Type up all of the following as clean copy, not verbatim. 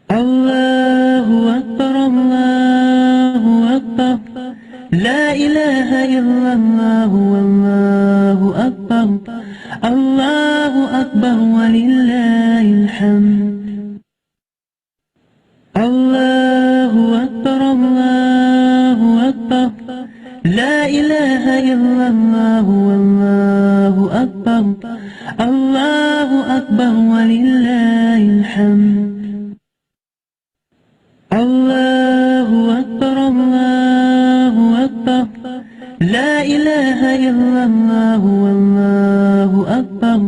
Allahu Akbar, Allahu Akbar, La ilaha illallah, Allahu Akbar, Allahu Akbar, walillahil hamd. Allahu Akbar, Allahu Akbar, La ilaha illallah, Allahu Akbar, Allahu Akbar, walillahil hamd. Allahu Akbar, Allahu Akbar, La ilaha illallah, Allahu Akbar,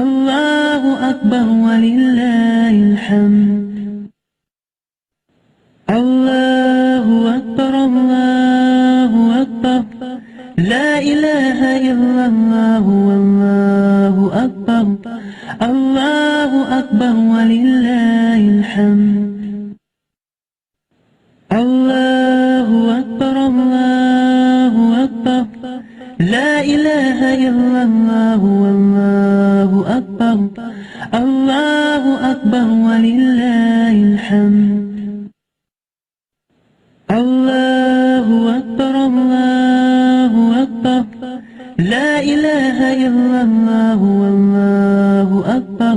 Allahu Akbar, walillahil hamd. Allahu Akbar, Allahu Akbar, La ilaha illallah, Allahu Akbar, Allahu Akbar, walillahil hamd. Allahu Akbar, Allahu Akbar, La ilaha illallah, Allahu Akbar, Allahu Akbar, walillahil hamd. Allahu Akbar, Allahu Akbar, La ilaha illallah, Allahu Akbar,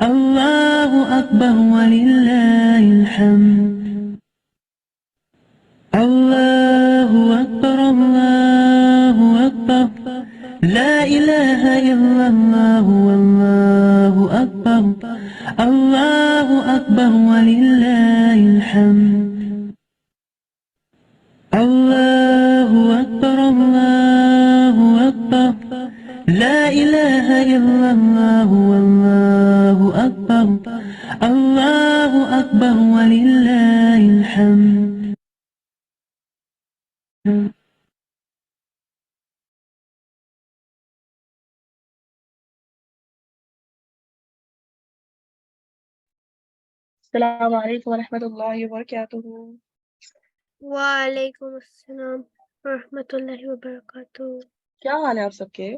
Allahu Akbar, walillahil hamd. Allahu Akbar, Allahu Akbar, La ilaha illallah, Allahu Akbar, Allahu Akbar, walillahil hamd. Allahu Akbar, Allahu Akbar, La ilaha illallah, Allahu Akbar, Allahu Akbar, walillahil hamd. अस्सलामु अलैकुम वरहमतुल्लाहि वबरकातुहू। वालेकुम अस्सलाम रहमतुल्लाहि व बरकातुहू। क्या हाल है आप सबके?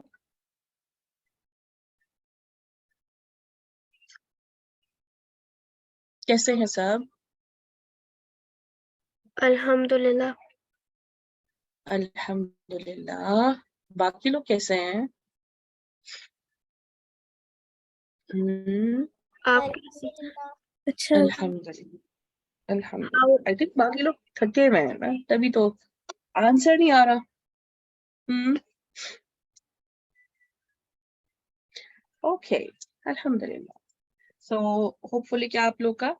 कैसे हैं सब? अल्हम्दुलिल्लाह। अल्हम्दुलिल्लाह। बाकी लोग कैसे हैं? आप कैसे? अच्छा, अल्हम्दुलिल्लाह अल्हम्दुलिल्लाह। आई थिंक बाकी लोग थके हुए हैं ना, तभी तो आंसर नहीं आ रहा। ओके, अल्हम्दुलिल्लाह। सो होपफुली क्या आप लोग का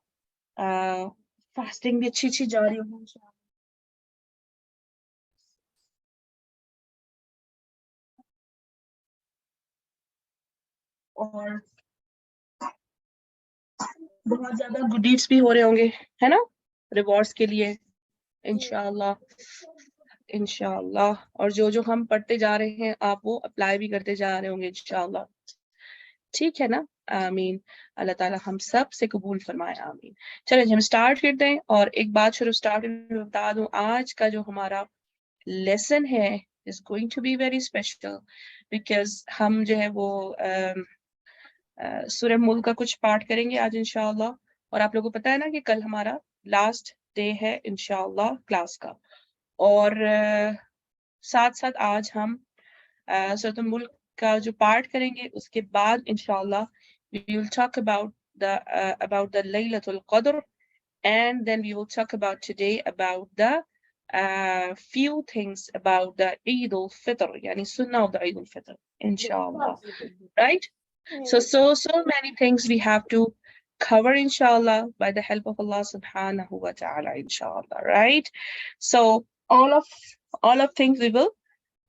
फास्टिंग भी अच्छी जा रही होगी इंशाल्लाह। और बहुत ज्यादा गुड डीड्स भी हो रहे होंगे, है ना, रिवॉर्ड्स के लिए इंशाल्लाह इंशाल्लाह। और जो हम पढ़ते जा रहे हैं आप वो अप्लाई भी करते जा रहे होंगे इंशाल्लाह। ठीक है ना? आमीन। अल्लाह ताला हम सब से कबूल फरमाए, आमीन। चलो हम स्टार्ट करते हैं। और एक बात शुरू स्टार्ट में बता दूं, आज का जो हमारा लेसन है is going to be very special, because हम जो है वो सूरह मुल्क का कुछ पार्ट करेंगे आज इंशाअल्लाह। और आप लोगों को पता है ना कि कल हमारा लास्ट डे है इंशाअल्लाह क्लास का। और साथ साथ आज हम सूरह मुल्क का जो पार्ट करेंगे उसके बाद इंशाअल्लाह we will talk about the Laylatul Qadr, and then we will talk about today about the few things about the Eid al-Fitr, yani Sunnah of the Eid al-Fitr, inshallah. Right? So many things we have to cover inshallah by the help of Allah subhanahu wa ta'ala, inshallah. Right? So all of things we will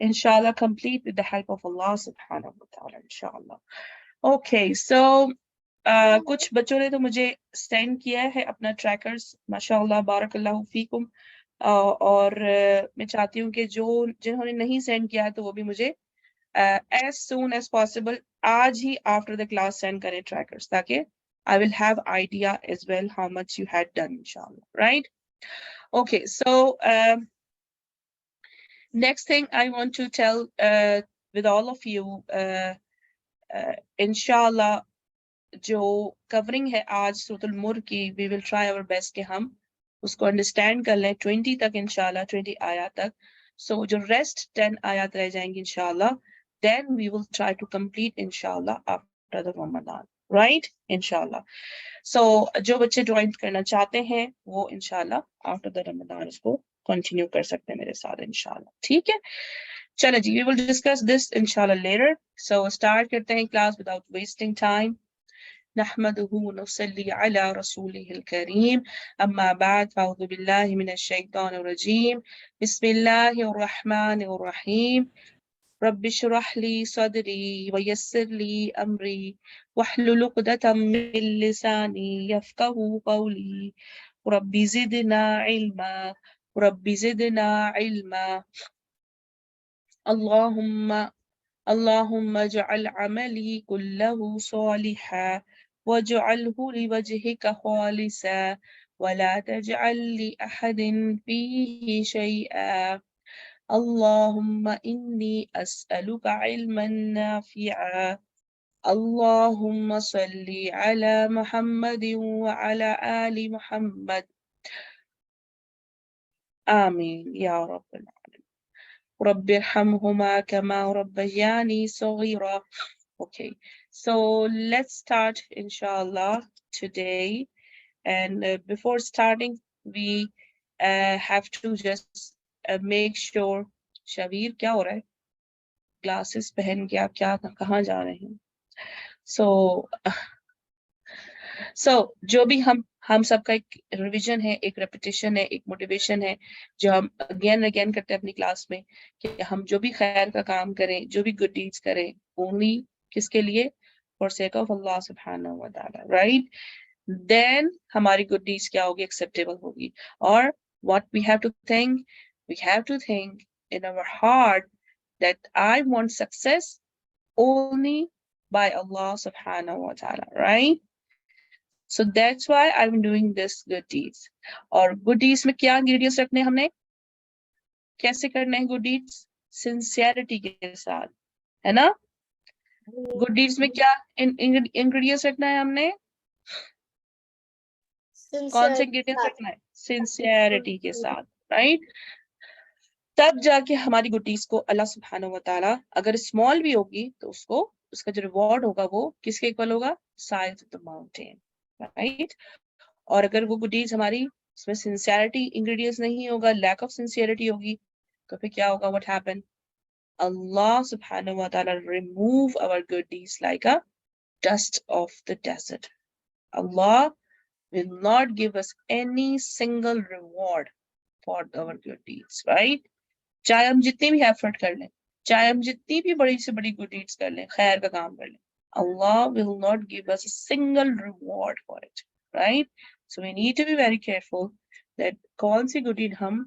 inshallah complete with the help of Allah subhanahu wa ta'ala, inshallah. Okay, so कुछ बच्चों ने तो मुझे send किया है अपना trackers, माशाअल्लाह बारकल्लाहु फीकुम। और मैं चाहती हूँ कि जिन्होंने नहीं सेंड किया है तो वो भी मुझे as soon as possible आज ही after the class सेंड करें ट्रैकर्स, ताकि I will have idea as well how much you had done inshallah. Right? Okay, so next thing I want to tell with all of you, इंशाल्लाह जो covering है आज सूरह अल-मुल्क की, we will try our best कि हम उसको अंडरस्टैंड कर लें 20 तक इंशाल्लाह, 20 आयत तक. सो जो रेस्ट 10 आयत रह जाएंगी इंशाल्लाह, then we will try to complete इंशाल्लाह आफ्टर द रमजान, राइट, इंशाल्लाह. सो जो बच्चे ज्वाइन करना चाहते हैं वो इंशाल्लाह आफ्टर द रमजान इसको कंटिन्यू कर सकते हैं मेरे साथ इंशाल्लाह, ठीक है. चलो जी, वी विल डिस्कस दिस इंशाल्लाह लेटर. सो स्टार्ट करते हैं क्लास विदाउट वेस्टिंग टाइम. नहमदुहु व नुसल्ली अला रसूलिहिल करीम, अम्मा बाद, फ़अऊज़ु बिल्लाहि मिनश शैतानिर रजीम, बिस्मिल्लाहिर रहमानिर रहीम. रब्बि इश्रह ली सदरी व यस्सिर ली अमरी वहलुल उक़दतम मिन लिसानी यफ़क़हू क़ौली. Rabbi ज़िदना इल्मा, rabbi ज़िदना इल्मा. अल्लाहुम्मा इजअल अमली कुल्लहु सालिहा वजअलहु लिवजहिका खालिसा वला तजअल लिअहदिन फीहि शैआ. अल्लाहुम्मा इन्नी अस्अलुका इल्मन नाफ़िआ. अल्लाहुम्मा सल्लि अला मुहम्मदिन व अला आलि मुहम्मद. आमीन या रब्बल आलमीन. रब्बिरहमहुमा कमा रब्बयानी सगीरा. Okay, so let's start inshallah today. And before starting, we have to just make sure. Shabir क्या हो रहा है? Glasses पहन के आप क्या कहाँ जा रहे हैं? So जो भी हम सबका एक रिवीजन है, एक रेपिटेशन है, एक मोटिवेशन है जो हम अगेन अगेन करते हैं अपनी क्लास में कि हम जो भी खैर का काम करें, जो भी गुड डीड्स करें, ओनली किसके लिए? फॉर सेक ऑफ अल्लाह सुब्हानहू व तआला, राइट. देन हमारी गुड डीड्स क्या होगी? एक्सेप्टेबल होगी. और what we have to think in our heart that I want success only by Allah subhanahu wa ta'ala, right? So that's why I'm doing this good deeds. और good deeds में क्या ingredients रखने हमने? कैसे करने हैं good deeds? Sincerity के साथ, है ना? Good deeds में क्या ingredients रखना है हमने? कौन से ingredients रखना है? Sincerity के साथ, right? तब जाके हमारी good deeds को अल्लाह सुब्हानहू व तआला अगर small भी होगी तो उसका जो reward होगा वो किसके इक्वल होगा? Size of the mountain, right? और अगर वो गुड डीड्स हमारी उसमें सिंसियरिटी इंग्रेडिएंट्स नहीं होगा, लैक ऑफ सिंसियरिटी होगी, तो फिर क्या होगा? What happen? अल्लाह सुब्हानहू व तआला remove our good deeds like a dust of the desert. Allah will not give us any single reward for our good deeds, right? चाहे हम जितनी भी एफर्ट कर लें, चाहे हम जितनी भी बड़ी से बड़ी गुड डीड्स कर लें, खैर का काम कर लें, Allah will not give us a single reward for it, right? So we need to be very careful that कौन सी गुड डीड हम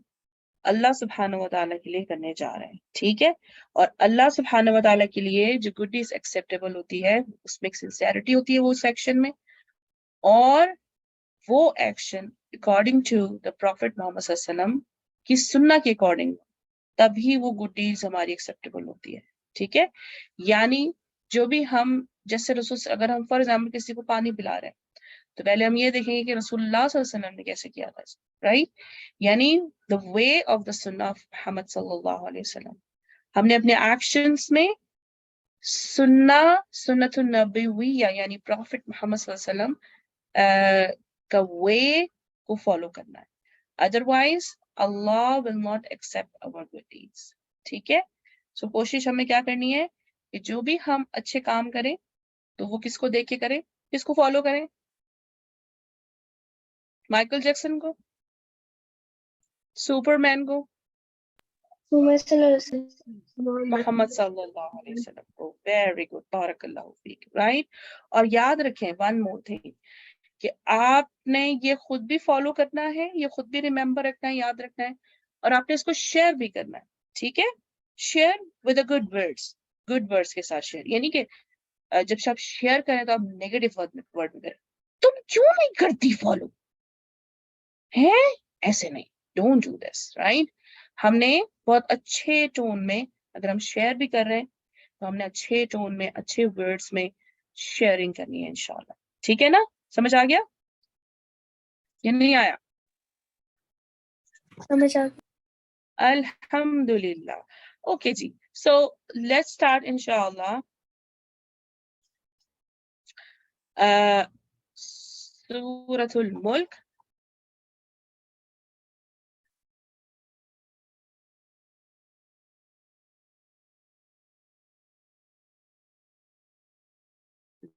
अल्लाह सुब्हानहू व तआला के लिए करने जा रहे हैं, ठीक है? और अल्लाह सुब्हानहू व तआला के लिए जो गुड डीड्स एक्सेप्टेबल होती है उसमें एक सिंसियरिटी होती है वो सेक्शन में, और वो action according to the prophet Muhammad सल्लल्लाहु अलैहि वसल्लम की सुन्नह के अकॉर्डिंग, तभी वो गुड डीड्स हमारी एक्सेप्टेबल होती है, ठीक है? यानी जो भी हम, जैसे रसूल, अगर हम फॉर एग्जाम्पल किसी को पानी पिला रहे हैं तो पहले हम ये देखेंगे कि रसूलुल्लाह सल्लल्लाहु अलैहि वसल्लम ने कैसे किया था, राइट? यानी द वे ऑफ द सुन्नह ऑफ मुहम्मद सल्लल्लाहु अलैहि वसल्लम, हमने अपने एक्शंस में सुन्नतुन नबविय्या यानी प्रॉफिट मोहम्मद सल्लल्लाहु अलैहि वसल्लम का वे को फॉलो करना है. Otherwise Allah will not accept our good deeds, ठीक है? सो कोशिश हमें क्या करनी है कि जो भी हम अच्छे काम करें तो वो किसको देख के करें, किसको फॉलो करें? माइकल जैक्सन को, सुपरमैन को, मोहम्मद सल्लल्लाहु अलैहि वसल्लम को. वेरी गुड, बारकल्लाहु फीक, राइट? और याद रखें वन मोर थिंग कि आपने ये खुद भी फॉलो करना है, ये खुद भी रिमेम्बर रखना है, याद रखना है, और आपने इसको शेयर भी करना है, ठीक है? शेयर विद गुड वर्ड्स के साथ शेयर. यानी कि जब आप शेयर करें तो आप नेगेटिव वर्ड में करें, तुम क्यों नहीं करती फॉलो, है ऐसे नहीं. Don't do this, right? हमने बहुत अच्छे टोन में, अगर हम शेयर भी कर रहे हैं तो हमने अच्छे टोन में, अच्छे वर्ड्स में शेयरिंग करनी है इंशाल्लाह। ठीक है ना, समझ आ गया या नहीं आया? समझ आ गया। अल्हम्दुलिल्लाह। ओके जी, सो लेट्स स्टार्ट इंशाल्लाह। सूरतुल मुल्क।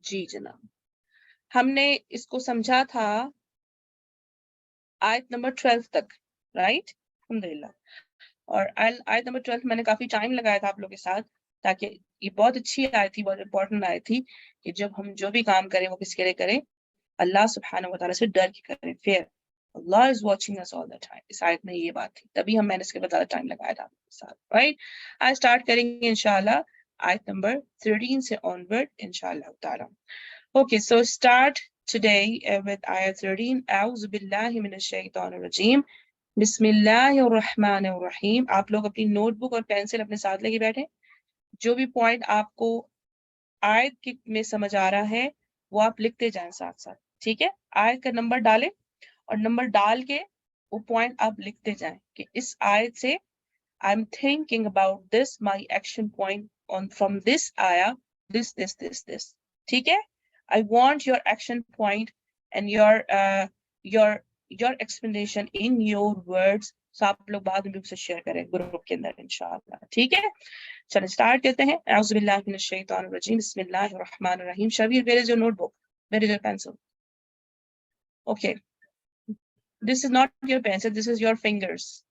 जी जनाब, हमने इसको समझा था आयत नंबर 12 तक, राइट? अल्हम्दुलिल्लाह। और आयत नंबर 12 मैंने काफी टाइम लगाया था आप लोगों के साथ, ताकि ये बहुत अच्छी आयत थी, बहुत इंपॉर्टेंट आयत थी कि जब हम जो भी काम करें वो किसके लिए करें, अल्लाह सुब्हानहू व तआला से डर के करें, fair. Allah is watching us all the time. इस आयत में ये बात थी, तभी मैंने इसके बाद ज्यादा टाइम लगाया था आपके साथ, राइट? आज स्टार्ट करेंगे इंशाल्लाह आयत नंबर 13 से ऑनवर्ड इंशाल्लाह ताला। Okay, so start today with ayah 13. A'udhu billahi minash shaitanir rajim. Bismillahir rahmanir rahim. आप लोग अपनी नोटबुक और पेंसिल अपने साथ लेके बैठे। जो भी पॉइंट आपको आयत में समझ आ रहा है वो आप लिखते जाएं साथ साथ, ठीक है? आयत का नंबर डालें और नंबर डाल के वो पॉइंट आप लिखते जाएं कि इस आयत से I'm thinking about this, my action point on from this ayah, this. ठीक है? I want your action point and your explanation in your words. So आप लोग बाद में भी उसे शेयर करें ग्रुप के अंदर इंशाल्लाह, ठीक है? चलिए स्टार्ट करते हैं। औज़ु बिल्लाहि मिनश शैतानिर रजीम, बिस्मिल्लाहिर रहमानिर रहीम। Shabir, where is your notebook? Where is your pencil? Okay, this is not your pencil, this is your fingers.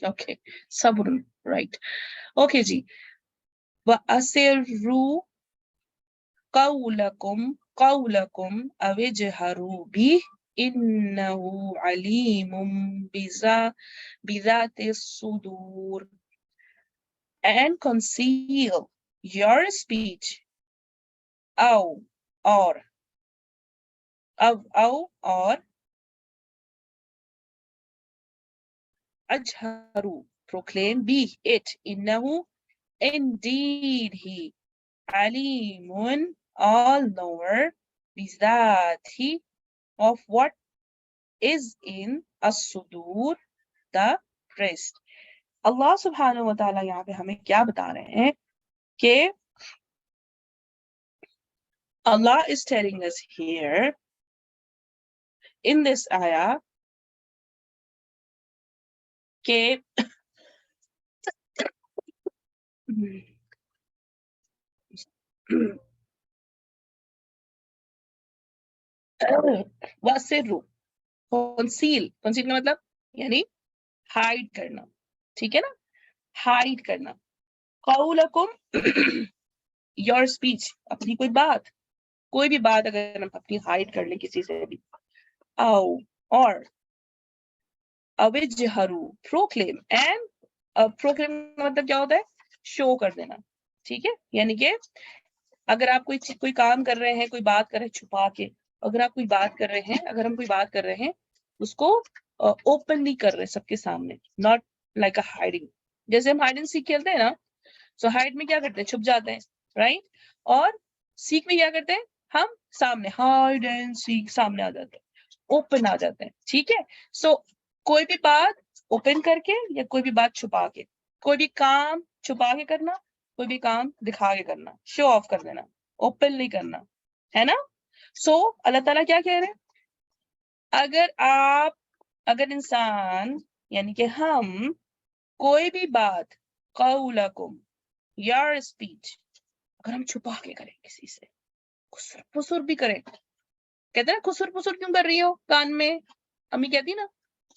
Okay, sabrun, right? Okay ji, वअसिरु qawlakum awajharu bih innahu alimun bizati sudur. And conceal your speech or ajharu, proclaim bih it, innahu, indeed he, alimun, all knower, bizati, of what is in as-sudur, the breast. Allah subhanahu wa ta'ala यहाँ पे हमें क्या बता रहे हैं कि Allah is telling us here in this ayah कि वसिरु, conceal का मतलब यानी हाइड करना, ठीक है ना? हाइड करना। कौलकुम योर स्पीच, अपनी कोई भी बात अगर हम अपनी हाइड कर लें किसी से भी, आओ और अविजहरू, प्रोक्लेम, एंड प्रोक्लेम मतलब क्या होता है? शो कर देना, ठीक है? यानी कि अगर आप कोई काम कर रहे हैं, कोई बात कर रहे हैं छुपा के, अगर आप कोई बात कर रहे हैं, अगर हम कोई बात कर रहे हैं उसको ओपनली कर रहे हैं सबके सामने, नॉट लाइक अ हाइडिंग। जैसे हम हाइड एंड सीक खेलते हैं ना, सो हाइड में क्या करते हैं? छुप जाते हैं, राइट? और सीक में क्या करते हैं? हम सामने, हाइड एंड सीक, सामने आ जाते हैं, ओपन आ जाते हैं, ठीक है? सो कोई भी बात ओपन करके या कोई भी बात छुपा के, कोई भी काम छुपा के करना, कोई भी काम दिखा के करना, शो ऑफ कर देना, ओपन नहीं करना, है ना? सो अल्लाह ताला क्या कह रहे हैं? अगर इंसान यानी कि हम कोई भी बात, कौलकुम, योर स्पीच, अगर हम छुपा के करें किसी से, खुसर फुसुर भी करें, कहते हैं खुसर फुसुर क्यों कर रही हो कान में? अम्मी कहती ना,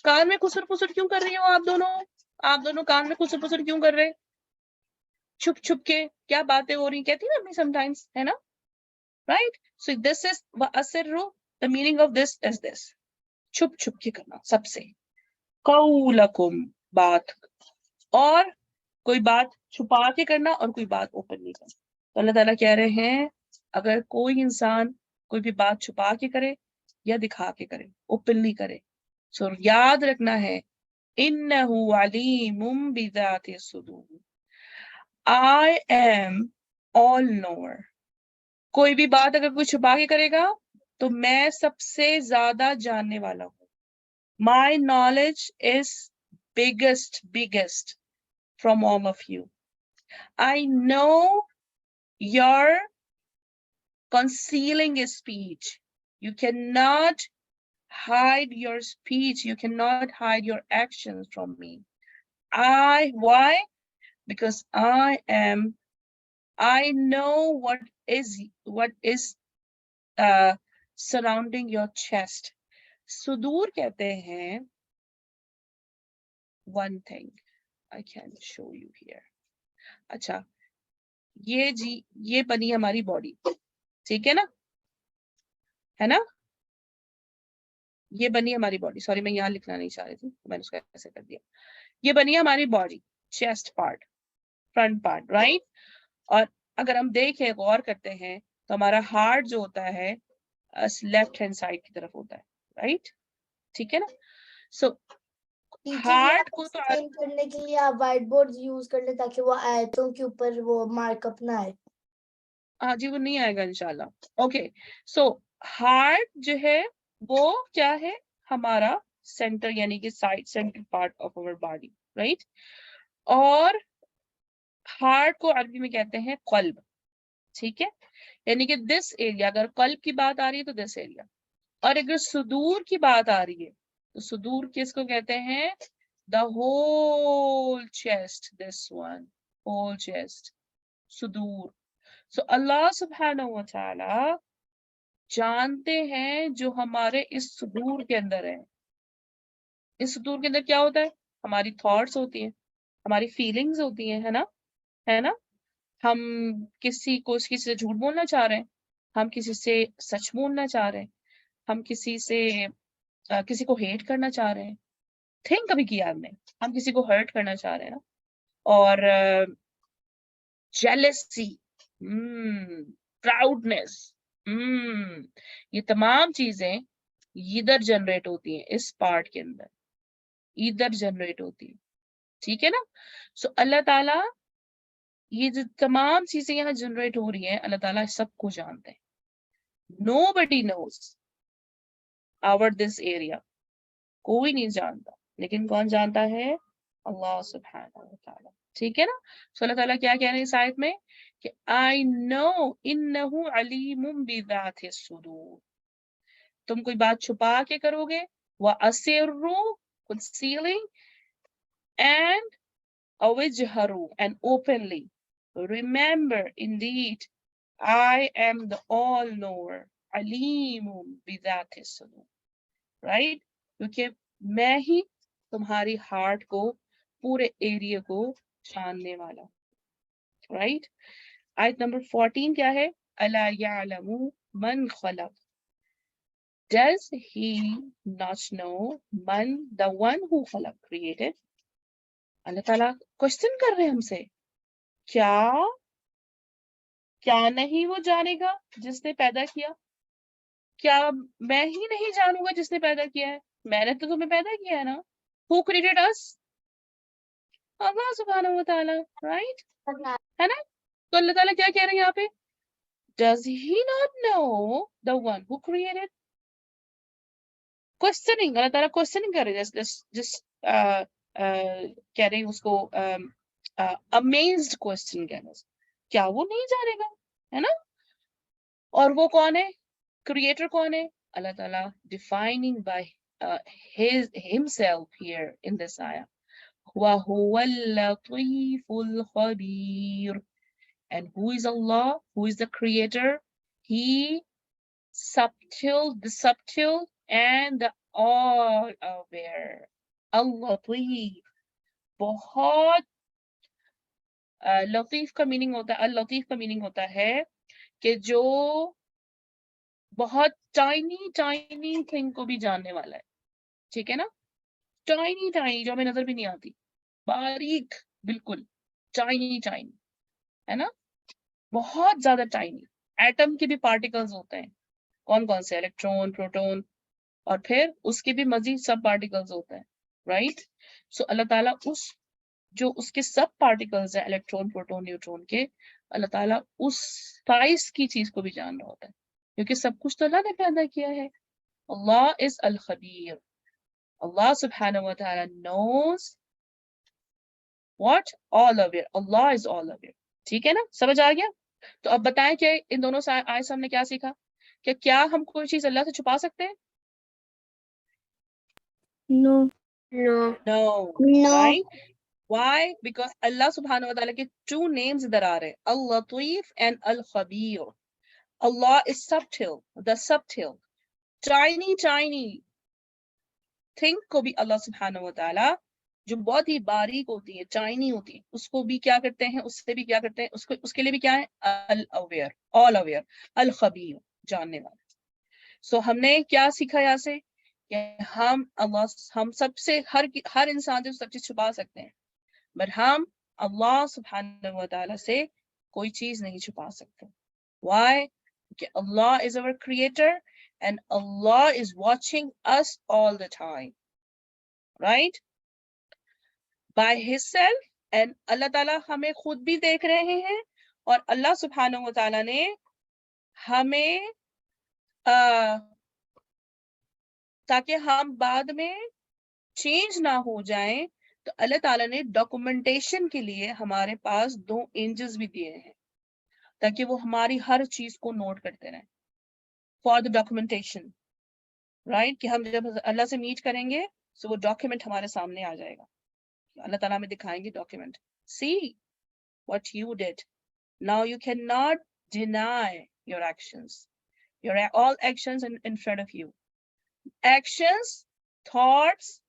कान में खुसर फुसुर क्यों कर रही हो आप दोनों कान में खुसर फुसुर क्यों कर रहे? छुप छुप के क्या बातें हो रही, कहती ना अम्मी समटाइम्स, है ना? राइट? सो दिस इज वअसिरु, the meaning of this is this, छुप छुप के करना सबसे। कौलकुम, बात, और कोई बात छुपा के करना और कोई बात ओपन नहीं करना। तो अल्लाह ताला कह रहे हैं अगर कोई इंसान कोई भी बात छुपा के करे या दिखा के करे, ओपनली करे, सो याद रखना है, इन्नहु अलीमुम बिज़ाति सुदूर, I am ऑल नोअर। कोई भी बात अगर कोई छुपा के करेगा तो मैं सबसे ज्यादा जानने वाला हूँ। My knowledge is biggest from all of you. I know you're concealing a speech. You cannot hide your speech. You cannot hide your actions from me. Why? Because I know what is surrounding your chest. सुदूर कहते हैं, one thing I can show you here. अच्छा, ये बनी हमारी body, ठीक है ना, है ना, ये बनी हमारी बॉडी। सॉरी, मैं यहाँ लिखना नहीं चाह रही थी, मैंने उसको ऐसे कर दिया। ये बनी हमारी body, chest part, front part, right. और अगर हम देखें, गौर करते हैं, तो हमारा हार्ट जो होता है लेफ्ट हैंड साइड की तरफ होता है, राइट, ठीक है ना। सो हार्ट को तो एक्सप्लेन करने के लिए आप व्हाइट बोर्ड यूज कर ले ताकि वो आयतों के ऊपर वो मार्कअप ना आए। हाँ जी, वो नहीं आएगा इंशाल्लाह। ओके, सो हार्ट जो है वो क्या है, हमारा सेंटर, यानी कि side, centre part of our body, right. और हार्ट को अरबी में कहते हैं कल्ब, ठीक है, यानी कि दिस एरिया, अगर कल्ब की बात आ रही है तो दिस एरिया, और अगर सुदूर की बात आ रही है तो सुदूर किसको कहते हैं, the whole chest, this one, whole chest, सुदूर। सो अल्लाह सुब्हानहू व तआला जानते हैं जो हमारे इस सुदूर के अंदर है। इस सुदूर के अंदर क्या होता है, हमारी थॉट्स होती हैं, हमारी फीलिंग्स होती हैं, है ना, है ना। हम किसी से झूठ बोलना चाह रहे हैं, हम किसी से सच बोलना चाह रहे हैं, हम किसी को हेट करना चाह रहे हैं, थिंक कभी किया हमने, हम किसी को हर्ट करना चाह रहे हैं ना, और जेलसी, प्राउडनेस, ये तमाम चीजें इधर जनरेट होती हैं, इस पार्ट के अंदर इधर जनरेट होती है, ठीक है ना। सो अल्लाह ताला ये जो तमाम चीजें यहाँ जनरेट हो रही हैं, अल्लाह ताला सबको जानते हैं। Nobody knows our this area, कोई नहीं जानता, लेकिन कौन जानता है, अल्लाह सुब्हानहू व तआला, ठीक है ना। सो अल्लाह ताला क्या कह रहे हैं इस आयत में कि आई नो इन्नहु अलीमुम बिज़ाति सुदूर। तुम कोई बात छुपा के करोगे, व अस्सिरु, concealing, and awajharu, and openly. Remember, indeed, I am the all-knower, अलीमुम बिज़ाति सुदूर, राइट, क्योंकि मैं ही तुम्हारी हार्ट को, पूरे एरिया को जानने वाला, राइट। आयत नंबर 14 क्या है, अला यअलमु मन खलक, does he not know man, the one who खलक, created। अल्लाह ताला क्वेश्चन कर रहे हैं हमसे, क्या नहीं वो जानेगा जिसने पैदा किया, क्या मैं ही नहीं जानूंगा जिसने पैदा किया है, मैंने तो तुम्हें पैदा किया है ना। Who created us? अल्लाह सुब्हानहू व तआला, राइट, है ना। तो अल्लाह ताला क्या कह रहे हैं यहाँ पे, does he not know the one who created? Questioning, Allah ताला क्वेश्चनिंग कर रहे हैं, just कह रहे हैं उसको, अमेज्ड क्वेश्चन कह रहे हैं, क्या वो नहीं जानेगा, है ना। और वो कौन है, क्रिएटर कौन है, अल्लाह ताला defining by himself here in this ayah, وَهُوَ اللَّطِيفُ الْخَبِيرُ. And who is Allah? Who is the creator? He the subtle and the all aware. Al-Latif. बहुत लतीफ का मीनिंग होता है, अल-लतीफ का मीनिंग होता है कि जो बहुत टाइनी थिंग को भी जानने वाला है, ठीक है ना। टाइनी जो हमें नजर भी नहीं आती, बारीक, बिल्कुल टाइनी, है ना, बहुत ज्यादा टाइनी। एटम के भी पार्टिकल्स होते हैं, कौन कौन से, इलेक्ट्रॉन, प्रोटॉन, और फिर उसके भी मजीद सब पार्टिकल्स होते हैं, राइट। सो अल्लाह ताला जो उसके सब पार्टिकल्स हैं, इलेक्ट्रॉन, प्रोटॉन, न्यूट्रॉन के, अल्लाह ताला उस साइज की चीज को भी जान रहा होता है, क्योंकि सब कुछ तो अल्लाह ने पैदा किया है। अल्लाह इज अल खबीर, अल्लाह सुब्हानहू व तआला knows what, all aware, Allah is all aware। ठीक है ना, समझ आ गया? तो अब बताएं कि इन दोनों से आयत से हमने क्या सीखा, कि क्या हम कोई चीज अल्लाह से छुपा सकते हैं? No no No, no right? Why? Because Allah subhanahu wa ta'ala के two names इधर आ रहे हैं, Al-Latif and Al-Khabir। Allah is subtle, the subtle, tiny thing को भी Allah subhanahu wa ta'ala जो बहुत ही बारीक होती है, चाइनी होती है, उसको भी क्या करते हैं, उससे भी क्या करते हैं, उसको उसके लिए भी क्या है, अल अवेयर, ऑल अवेयर, अल खबीर, जानने वाला। सो हमने क्या सीखा यहाँ से, कि हम सबसे हर इंसान से सब चीज छुपा सकते हैं, बट हम अल्लाह सुब्हानहू व तआला से कोई चीज नहीं छुपा सकते। Why? कि Allah is our creator and Allah is watching us all the time, right? By his self, and अल्लाह ताला हमें खुद भी देख रहे हैं, और अल्लाह सुब्हानहू व तआला ने हमें ताकि हम बाद में चेंज ना हो जाएं, तो अल्लाह ताला ने डॉक्यूमेंटेशन के लिए हमारे पास 2 एंजल्स भी दिए हैं, ताकि वो हमारी हर चीज को नोट करते रहें, फॉर द डॉक्यूमेंटेशन, राइट? कि हम जब अल्लाह से मीट करेंगे तो वो डॉक्यूमेंट हमारे सामने आ जाएगा, अल्लाह ताला हमें दिखाएंगे document, see what you did, now you can not deny your actions, your all actions in front of you, actions, thoughts,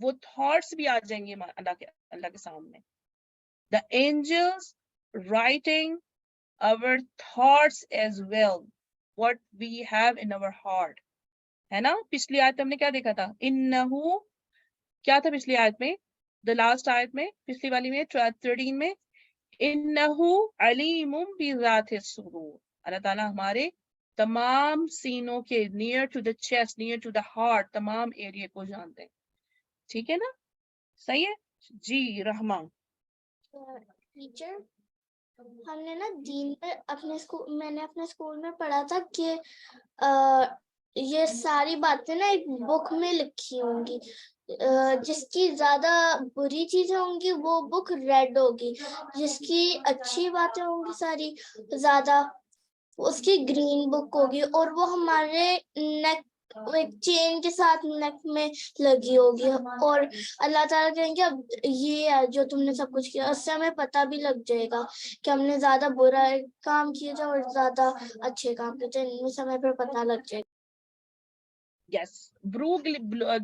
वो थॉट्स भी आ जाएंगे अल्लाह के सामने, the angels writing our thoughts as well, what we have in our heart, है ना? पिछली आयत में हमने क्या देखा था, इन्नहु, क्या था पिछली आयत में, द लास्ट आयत में, पिछली वाली में 13 में, इन्नहु अलीमुम बिज़ातिस सुदूर, अल्लाह ताला हमारे तमाम सीनों के, near to the chest, near to the heart, तमाम एरिया को जानते हैं। ठीक है ना, सही है जी। रहमा, टीचर, हमने ना दीन में मैंने अपने स्कूल में पढ़ा था कि ये सारी बातें ना एक बुक में लिखी होंगी, जिसकी ज्यादा बुरी चीजें होंगी वो बुक रेड होगी, जिसकी अच्छी बातें होंगी सारी ज्यादा, उसकी ग्रीन बुक होगी, और वो हमारे नेक, एक चेन के साथ नेक में लगी होगी, और अल्लाह ताला कहेंगे अब ये है जो तुमने सब कुछ किया, उससे हमें पता भी लग जाएगा कि हमने ज्यादा बुरा काम किए थे और ज्यादा अच्छे काम किए थे, इनमें समय पर पता लग जाएगा। यस, ब्लू,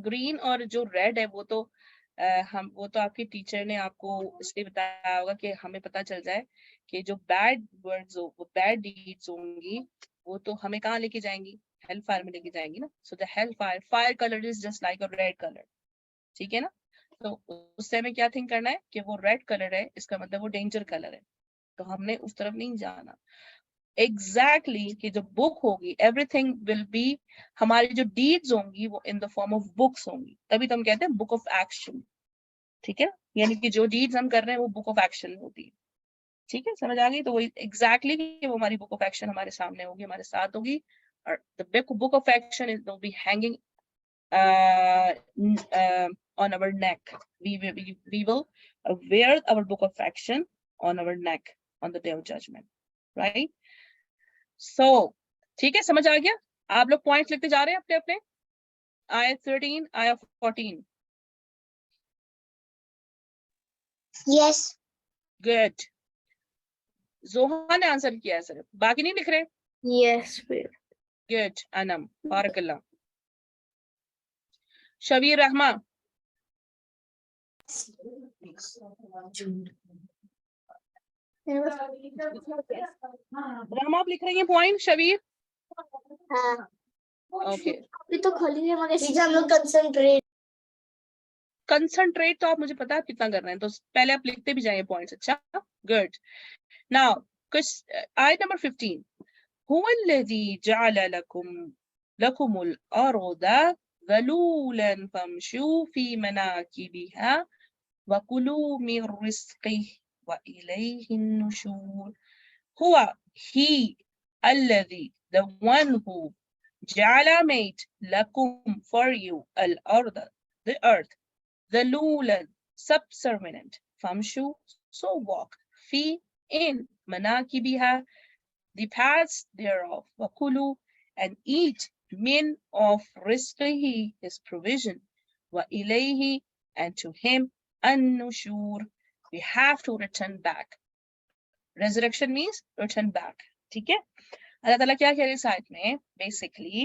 ग्रीन और जो रेड है वो तो वो तो आपके टीचर ने आपको इसलिए बताया होगा कि हमें पता चल जाए कि जो बैड वर्ड्स हो, वो बैड डीड्स होंगी, वो तो हमें कहाँ लेके जाएंगी, हेल फायर में लेके जाएंगी ना। So the hell fire colour is just like a red colour, ठीक है ना। तो उससे हमें क्या थिंक करना है कि वो रेड कलर है, इसका मतलब वो डेंजर कलर है, तो हमने उस तरफ नहीं जाना। एग्जैक्टली कि जो बुक होगी, एवरीथिंग विल बी, हमारी जो डीड्स होंगी वो in the form of books होंगी, तभी तो हम कहते हैं बुक ऑफ एक्शन, ठीक है। यानी कि जो डीड्स हम कर रहे हैं वो बुक ऑफ एक्शन होती है, ठीक है, समझ आ गई। तो वही एग्जैक्टली कि वो हमारी बुक ऑफ एक्शन हमारे सामने होगी, हमारे साथ होगी, और the book of action is will be hanging on our neck. We will wear our book of action on our neck on the day of judgment, right? So, ठीक है, समझ आ गया? आप लोग पॉइंट्स लिखते जा रहे हैं अपने अपने, आयत 13, आयत 14। Yes, good. जोहा ने आंसर किया है सर, बाकी नहीं लिख रहे? यस, गुड अनम, बारकल्लाह। शबीर रहमा, रहमा आप लिख रही हैं पॉइंट? शबीर, हाँ, ओके। अभी तो खोली है मगर हम लोग कंसंट्रेट तो आप, मुझे पता है आप कितना कर रहे हैं, तो पहले आप लिखते भी जाइए पॉइंट्स। अच्छा, गुड। नाउ आयत नंबर 15, हुवल्लज़ी जअल लकुमुल अर्दा ज़लूलन फमशू फी मनाकिबिहा वकुलू मिन रिज़्क़िही व इलैहिन नुशूर। Huwa, he, alladhi, the one who, ja'ala made, lakum, for you, al-arda, the earth, dhalulan, subservient, famshu, so walk, fi, in, manakibiha, the paths thereof, wakulu, and eat, min, of rizqihi, his provision, wa ilayhi, and to him, an-nushur, we have to return back. Resurrection means return back. ठीक है? Allah ताला क्या कह रहे हैं इस आयत में? Basically,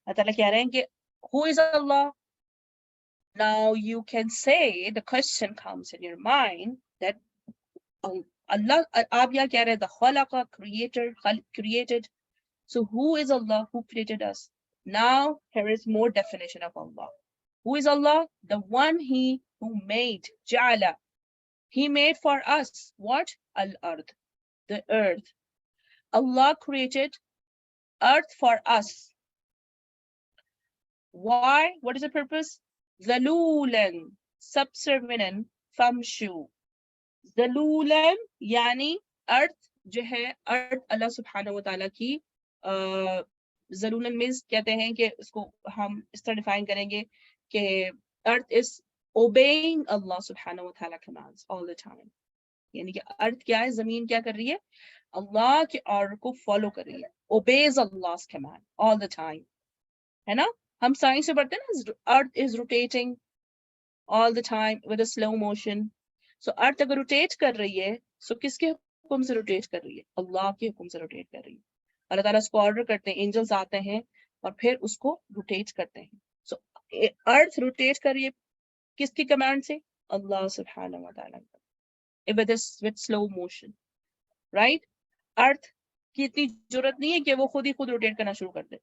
अल्लाह ताला कह रहे हैं कि who is Allah? Now you can say, the question comes in your mind that Allah, आप यहाँ कह रहे हैं the khalaqa, creator, created. So who is Allah? Who created us? Now here is more definition of Allah. Who is Allah? The one He who made, ja'ala. He made for us what? Al-ard, the earth. Allah created earth for us. Why? What is the purpose? Zalulan, subservient, famshu. Zalulan, yani earth जो है, earth Allah subhanahu wa ta'ala की zalulan means कहते हैं कि इसको हम इस तरह define करेंगे कि earth is obeying Allah subhanahu wa ta'ala commands all the time. यानी कि earth क्या है, जमीन क्या कर रही है, अल्लाह के ऑर्डर को फॉलो कर रही है, obeys Allah's command all the time, है ना? हम साइंस में पढ़ते हैं ना, earth is rotating all the time with a slow motion. So earth अगर rotate कर रही है, so किसके हुक्म से rotate कर रही है? अल्लाह के हुक्म से rotate कर रही है. अल्लाह ताला उसको ऑर्डर करते हैं, angels आते हैं और फिर उसको rotate करते हैं. So earth rotate कर रही है किसकी कमांड से? अल्लाह सुब्हानहु व तआला with slow motion, right? अर्थ की इतनी जरूरत नहीं है कि वो खुद ही खुद रोटेट करना शुरू कर दे.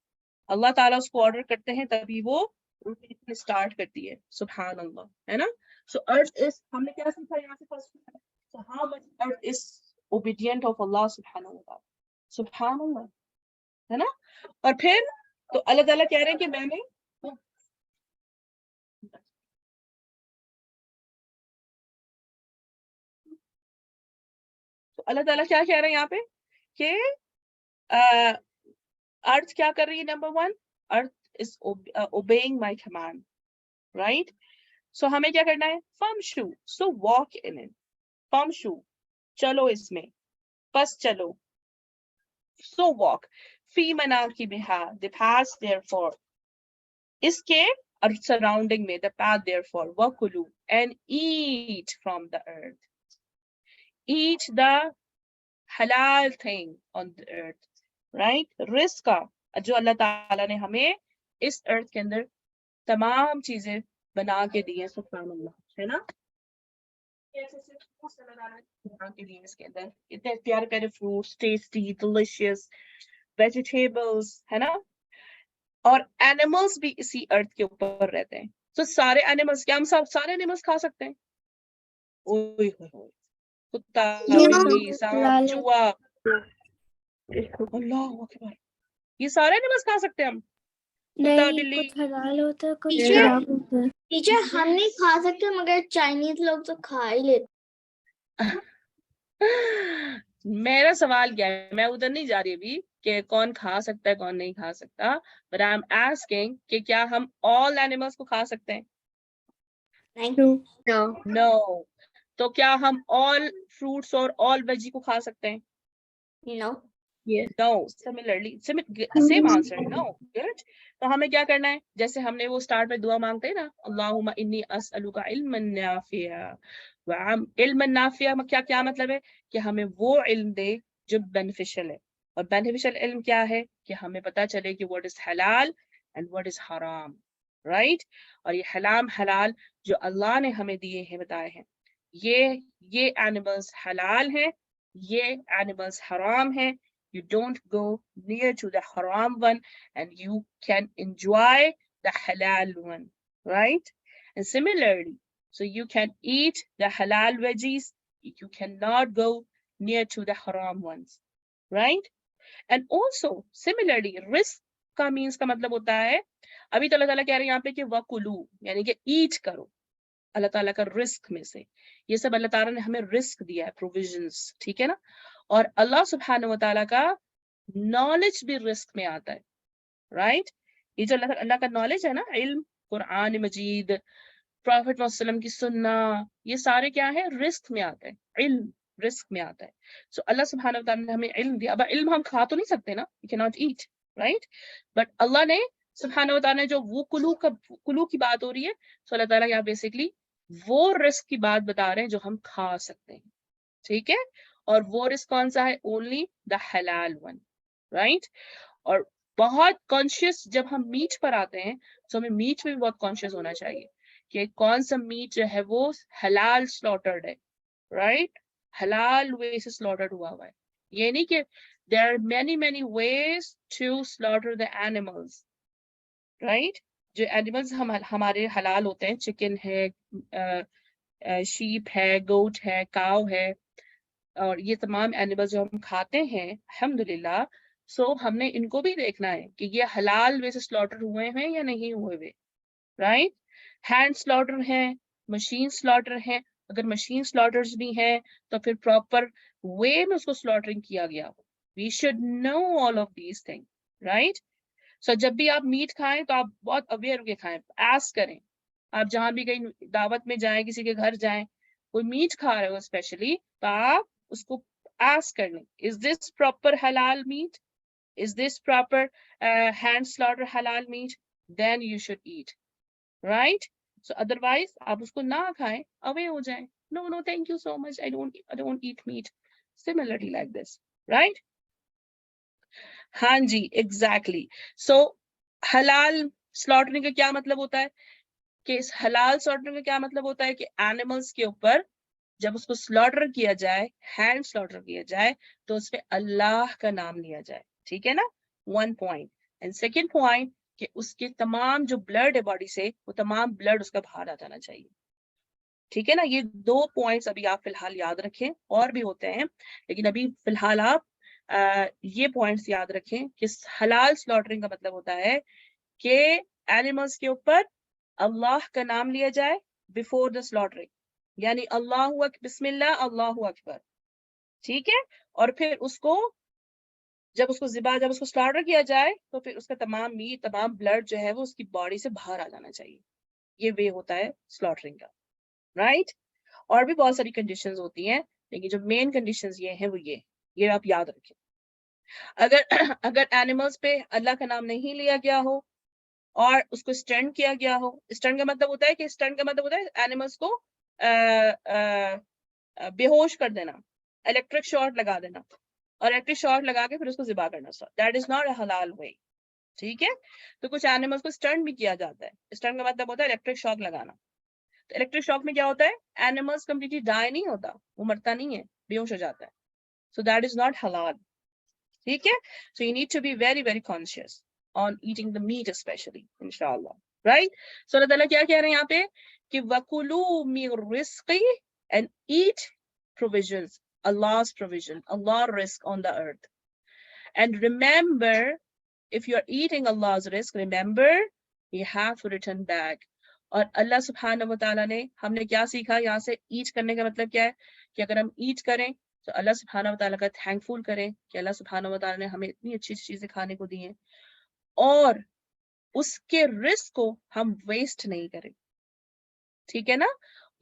अल्लाह ताला उसको ऑर्डर करते हैं तभी वो रोटेट स्टार्ट करती है. सुभान अल्लाह, है ना? सो अर्थ इज, हमने क्या सीखा यहाँ से first? So how much earth is obedient of Allah सुब्हानहु व तआला. सुभान अल्लाह, है ना? और फिर तो अल्लाह ताला कह रहे हैं कि मैंने तो अल्लाह ताला क्या कह रहे हैं यहाँ पे कि अर्थ क्या कर रही है? Number one, earth is obeying my command, right? सो हमें क्या करना है? फमशु, सो वॉक इन इट. फमशु, चलो इसमें, बस चलो. सो वॉक फी मनाकिबिहा, द पाथ देयरफॉर, इसके और सराउंडिंग में, द पाथ देयरफॉर, वकुलू, and eat from the earth. Eat the halal thing on the earth, right? Risk का जो अल्लाह ताला ने हमें इस अर्थ के अंदर तमाम चीजें बना के दी है, सुभान अल्लाह, है ना? बना के दी है इसके अंदर इतने प्यारे प्यारे फ्रूट्स, टेस्टी, डिलिशियस वेजिटेबल्स, है ना? और एनिमल्स भी इसी अर्थ के ऊपर रहते हैं. तो सारे एनिमल्स, क्या हम सब सारे एनिमल्स खा सकते हैं? ओए होए, कुत्ता, बिल्ली, सांप, चूहा, अल्लाह अकबर, ये सारे एनिमल्स खा सकते हैं हम? कुत्ता, बिल्ली, कुछ हलाल होता है, कुछ हराम होता है. टीचर हम नहीं खा सकते मगर चाइनीज लोग तो खा ही लेते. मेरा सवाल क्या है, मैं उधर नहीं जा रही अभी कि कौन खा सकता है कौन नहीं खा सकता, बट आई एम आस्किंग कि क्या हम ऑल एनिमल्स को खा सकते हैं? नो. तो क्या हम ऑल फ्रूट्स और ऑल वेजी को खा सकते हैं? No. No. Similarly, same answer. No. Good. तो हमें क्या करना है? जैसे हमने वो स्टार्ट में दुआ मांगते हैं ना, अल्लाहुम्मा इन्नी अस्अलुका इल्मन नाफिया व इल्मन नाफिया, क्या क्या मतलब है? कि हमें वो इल्म दे जो बेनिफिशियल है. और बेनिफिशियल इल्म क्या है? कि हमें पता चले कि व्हाट इज हलाल एंड व्हाट इज हराम, राइट? और ये हलाल हलाल जो अल्लाह ने हमें दिए हैं, बताए हैं, ये एनिमल्स हलाल हैं, ये एनिमल्स हराम हैं. You don't go near to the haram one and you can enjoy the halal one, right? And similarly, so you can eat the halal veggies, you cannot go near to the haram ones, right? And also similarly, risk का means का मतलब होता है, अभी तो अल्लाह ताला कह रहे हैं यहाँ पे कि वकुलू, यानी कि eat करो अल्लाह ताला का रिस्क में से. ये सब अल्लाह ताला ने हमें रिस्क दिया है, प्रोविजंस, ठीक है ना? और अल्लाह सुब्हानहू व तआला का नॉलेज भी रिस्क में आता है, राइट। ये जो अल्लाह का नॉलेज है ना, इल्म, कुरान मजीद, प्रॉफिट वसल्लम की सुन्ना, ये सारे क्या है, रिस्क में आते हैं, इल्म रिस्क में आता है। सो अल्लाह सुब्हानहू व तआला ने हमें इल्म दिया। अब इल्म हम खा तो नहीं सकते ना, we can not eat, right, but Allah ने सुब्हानहू व तआला ने जो वो कुलू की बात हो रही है, सो अल्लाह ताला यहाँ बेसिकली वो रिस्क की बात बता रहे हैं जो हम खा सकते हैं, ठीक है। और वो रिस्क कौन सा है, ओनली द हलाल वन, राइट। और बहुत कॉन्शियस जब हम मीट पर आते हैं, तो हमें मीट में भी बहुत कॉन्शियस होना चाहिए कि कौन सा मीट जो है वो हलाल स्लॉटर्ड है, राइट, हलाल वे से स्लॉटर्ड हुआ है। ये नहीं कि there are many ways to slaughter the animals, right. जो एनिमल्स हमारे हलाल होते हैं, चिकन है, शीप है, गोट है, काव है, और ये तमाम एनिमल्स जो हम खाते हैं अल्हम्दुलिल्लाह, सो हमने इनको भी देखना है कि ये हलाल वे से स्लॉटर हुए हैं या नहीं हुए हुए, राइट। हैंड स्लॉटर है, मशीन स्लॉटर है। अगर मशीन स्लॉटर्स भी हैं तो फिर प्रॉपर वे में उसको स्लॉटरिंग किया गया हो। We should know all of these thing, right. So जब भी आप मीट खाएं तो आप बहुत अवेयर होके खाएं, आस्क करें। आप जहां भी कहीं दावत में जाएं, किसी के घर जाएं, कोई मीट खा रहे हो स्पेशली, तो आप उसको आस्क कर लें, is this proper halal meat, is this proper hand slaughter halal meat, then you should eat, right. So otherwise आप उसको ना खाएं, अवे हो जाएं, no no thank you so much, I don't eat meat, similarly like this, right. हाँ जी, exactly. सो हलाल slaughtering का क्या मतलब होता है, कि इस हलाल स्लॉटरिंग का क्या मतलब होता है कि एनिमल्स के ऊपर जब उसको स्लॉटर किया जाए, हैंड स्लॉटर किया जाए, तो उसमें अल्लाह का नाम लिया जाए, ठीक है ना, one point. And second point, कि उसके तमाम जो ब्लड है बॉडी से, वो तमाम ब्लड उसका बाहर आ जाना चाहिए, ठीक है ना। ये 2 पॉइंट्स अभी आप फिलहाल याद रखें, और भी होते हैं, लेकिन अभी फिलहाल आप ये पॉइंट्स याद रखें कि हलाल स्लॉटरिंग का मतलब होता है कि एनिमल्स के ऊपर अल्लाह का नाम लिया जाए बिफोर द स्लॉटरिंग, यानी बिस्मिल्लाह अल्लाहु अकबर, ठीक है। और फिर उसको जब उसको स्लॉटर किया जाए, तो फिर उसका तमाम मीट, तमाम ब्लड जो है वो उसकी बॉडी से बाहर आ जाना चाहिए। ये वे होता है स्लॉटरिंग का, राइट। और भी बहुत सारी कंडीशंस होती हैं, लेकिन जो मेन कंडीशंस ये हैं वो ये आप याद रखें। अगर अगर एनिमल्स पे अल्लाह का नाम नहीं लिया गया हो और उसको स्टंट किया गया हो, स्टंट का मतलब होता है एनिमल्स को बेहोश कर देना, इलेक्ट्रिक शॉक लगा देना, और इलेक्ट्रिक शॉक लगा के फिर उसको ज़िबा करना, दैट इज नॉट अ हलाल वे, ठीक है। तो कुछ एनिमल्स को स्टंट भी किया जाता है, स्टंट का मतलब होता है इलेक्ट्रिक शॉक लगाना। तो इलेक्ट्रिक शॉक में क्या होता है, एनिमल्स कंप्लीटली डाई नहीं होता, वो मरता नहीं है, बेहोश हो जाता है, सो दैट इज नॉट हलाल, ठीक है। So you need to be very very conscious on eating the meat specially, इंशाल्लाह, राइट। सो अल्लाह ताला क्या कह रहे हैं यहाँ पे, कि वकुलू मिन risky and eat provisions, Allah's provision, Allah's risk on the earth. And remember, if you are eating Allah's risk, remember, you have to return back. और अल्लाह सुब्हानहू व तआला ने हमने क्या सीखा यहाँ से, ईट करने का मतलब क्या है, कि अगर हम ईट करें तो अल्लाह सुब्हानहू व तआला का थैंकफुल करें कि अल्लाह सुब्हानहू व तआला ने हमें इतनी अच्छी चीजें खाने को दी हैं, और उसके रिस्क को हम वेस्ट नहीं करें, ठीक है ना।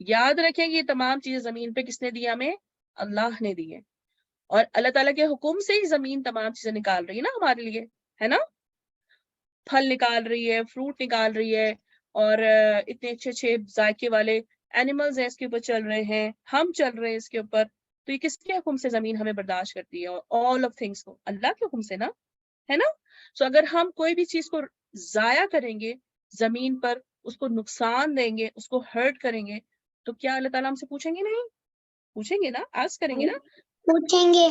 याद रखें कि ये तमाम चीजें जमीन पे किसने दी हमें, अल्लाह ने दी है, और अल्लाह ताला के हुक्म से ही जमीन तमाम चीजें निकाल रही है ना हमारे लिए, है ना, फल निकाल रही है, फ्रूट निकाल रही है, और इतने अच्छे अच्छे जायके वाले एनिमल्स हैं इसके ऊपर चल रहे हैं, हम चल रहे हैं इसके ऊपर, तो ये किसके हुक्म से जमीन हमें बर्दाश्त करती है, और ऑल ऑफ थिंग्स को अल्लाह के हुक्म से ना, है ना। सो अगर हम कोई भी चीज को जाया करेंगे जमीन पर, उसको नुकसान देंगे, उसको हर्ट करेंगे, तो क्या अल्लाह ताला हमसे पूछेंगे नहीं, पूछेंगे ना, आज करेंगे ना, पूछेंगे।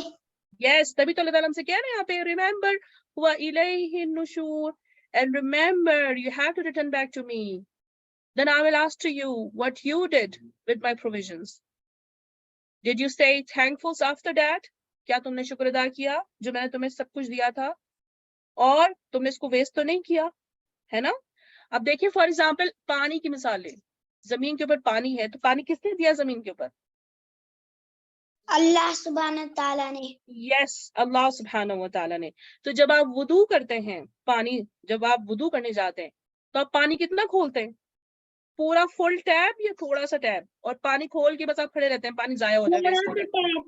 यस, तभी तो अल्लाह ताला हमसे कह रहे हैं यहाँ पे, रिमेंबर हुआ इलैहि नुशूर, and remember you have to return back to me, then I will ask to you what you did with my provisions. Did you say thankfuls after that? क्या तुमने शुक्र अदा किया जो मैंने तुम्हें सब कुछ दिया था, और तुमने इसको वेस्ट तो नहीं किया, है ना। अब देखिए फॉर एग्जाम्पल पानी की मिसाल ले, जमीन के ऊपर पानी है, तो पानी किसने दिया जमीन के ऊपर, अल्लाह सुब्हानहू ताला ने। यस, अल्लाह सुब्हानहू व तआला ने। तो जब आप वुदू करते हैं, जब आप वुदू करने जाते हैं, तो आप पानी कितना खोलते हैं? पूरा फुल टैप या थोड़ा सा टैप? और पानी खोल के बस आप खड़े रहते हैं, पानी जाया हो जाएगा इस तरह।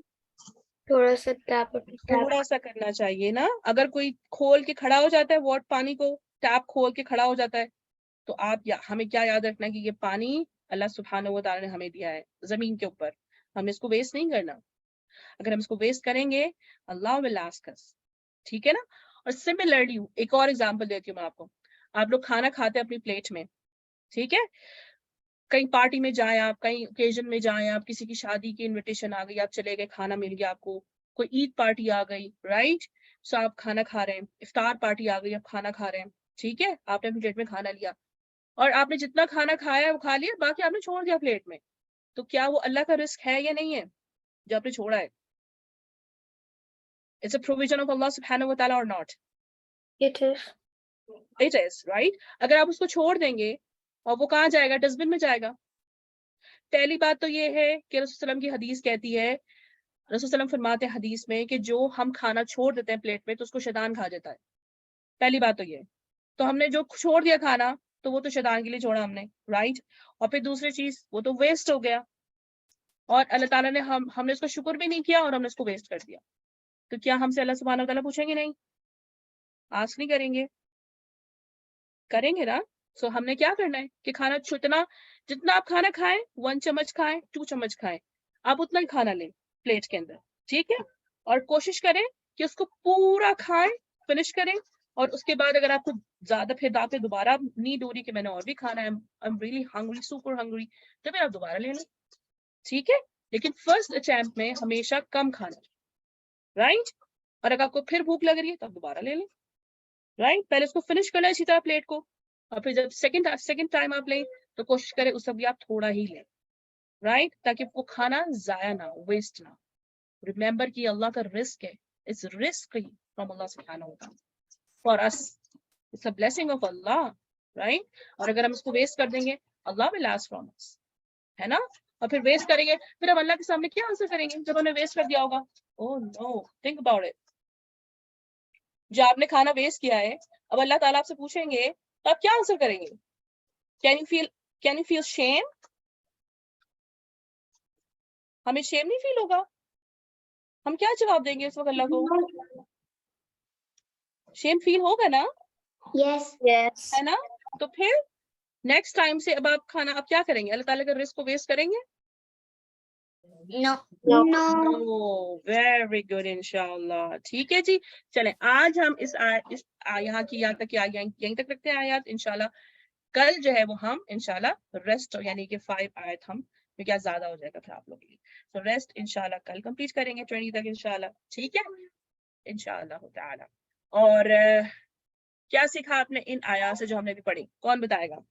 थोड़ा सा टैप थोड़ा सा करना चाहिए ना। अगर कोई खोल के खड़ा हो जाता है, पानी को टैप खोल के खड़ा हो जाता है, तो हमें क्या याद रखना है कि ये पानी अल्लाह सुब्हानहू व तआला ने हमें दिया है जमीन के ऊपर, हमें इसको वेस्ट नहीं करना। अगर हम इसको वेस्ट करेंगे, अल्लाह विल आस्क अस। ठीक है ना। और सिमिलरली एक और एग्जांपल देती हूँ मैं आपको। आप लोग खाना खाते हैं अपनी प्लेट में, ठीक है। कहीं पार्टी में जाए आप, कहीं ओकेजन में जाए आप, किसी की शादी की इनविटेशन आ गई, आप चले गए, खाना मिल गया आपको, कोई ईद पार्टी आ गई, राइट। सो आप खाना खा रहे हैं, इफ्तार पार्टी आ गई, आप खाना खा रहे हैं, ठीक है। आपने अपनी प्लेट में खाना लिया और आपने जितना खाना खाया है वो खा लिया, बाकी आपने छोड़ दिया प्लेट में। तो क्या वो अल्लाह का रिस्क है या नहीं है जो आपने छोड़ा है? It's a provision of Allah सुब्हानहू व तआला और not? It is. It is, right. अगर आप उसको छोड़ देंगे और वो कहाँ जाएगा? डस्टबिन में जाएगा। पहली बात तो ये है कि रसूल सल्लम की हदीस कहती है, रसूल सल्लम फरमाते हैं हदीस में कि जो हम खाना छोड़ देते हैं प्लेट में, तो उसको शैतान खा जाता है। पहली बात तो ये। तो हमने जो छोड़ दिया खाना, तो वो तो शैतान के लिए छोड़ा हमने, राइट। और फिर दूसरी चीज, वो तो वेस्ट हो गया और अल्लाह ताला ने हमने उसका शुक्र भी नहीं किया और हमने उसको वेस्ट कर दिया। तो क्या हमसे अल्लाह सुब्हानहू व तआला पूछेंगे? नहीं, आस्क नहीं करेंगे, करेंगे ना। सो हमने क्या करना है कि खाना जितना जितना आप खाना खाएं, 1 चम्मच खाएं, 2 चम्मच खाएं, आप उतना ही खाना लें प्लेट के अंदर, ठीक है। और कोशिश करें कि उसको पूरा खाएं, फिनिश करें। और उसके बाद अगर आपको ज्यादा फिर आपने दोबारा नीड हो रही कि मैंने और भी खाना है, I am really hungry, super hungry, तो फिर आप दोबारा ले लें, ठीक है। लेकिन फर्स्ट अटेम्प्ट में हमेशा कम खाना, राइट। और अगर आपको फिर भूख लग रही है तो आप दोबारा ले लें, राइट। पहले उसको फिनिश करना है इसी तरह प्लेट को, और फिर जब सेकंड टाइम आप लें तो कोशिश करें उस सब भी आप थोड़ा ही लें, राइट, ताकि वो खाना जाया ना हो, वेस्ट ना हो। रिमेंबर कि अल्लाह का रिस्क है, इट्स रिस्क फ्रॉम अल्लाह सुब्हानहू व तआला for us, it's a blessing of Allah, right. और अगर हम इसको वेस्ट कर देंगे, अल्लाह विल आस्क फ्रॉम अस, है ना। और फिर वेस्ट करेंगे, फिर हम अल्लाह के सामने क्या आंसर करेंगे जब हमने वेस्ट कर दिया होगा? Oh no, think about it. जो आपने खाना वेस्ट किया है, अब अल्लाह ताला आपसे पूछेंगे तो आप क्या आंसर करेंगे? Can you feel shame? हमें शेम नहीं फील होगा? हम क्या जवाब देंगे इस वक्त अल्लाह को? शेम फील होगा ना, यस यस। है ना। तो फिर नेक्स्ट टाइम से अब आप क्या करेंगे? अल्लाह ताला के रिस्क को वेस्ट करेंगे? No no. वेरी गुड, इंशाल्लाह। ठीक है जी। चलें, आज हम यहाँ की यहाँ तक यहीं तक रखते हैं आयत। इंशाल्लाह कल जो है वो हम इंशाल्लाह रेस्ट, यानी कि 5 आयत हम, क्योंकि आज ज्यादा हो जाएगा फिर आप लोगों के लिए, तो रेस्ट इंशाल्लाह कल कंप्लीट करेंगे 20 तक इंशाल्लाह, ठीक है, इंशाल्लाह ताला। और क्या सीखा आपने इन आयत से जो हमने भी पढ़ी? कौन बताएगा?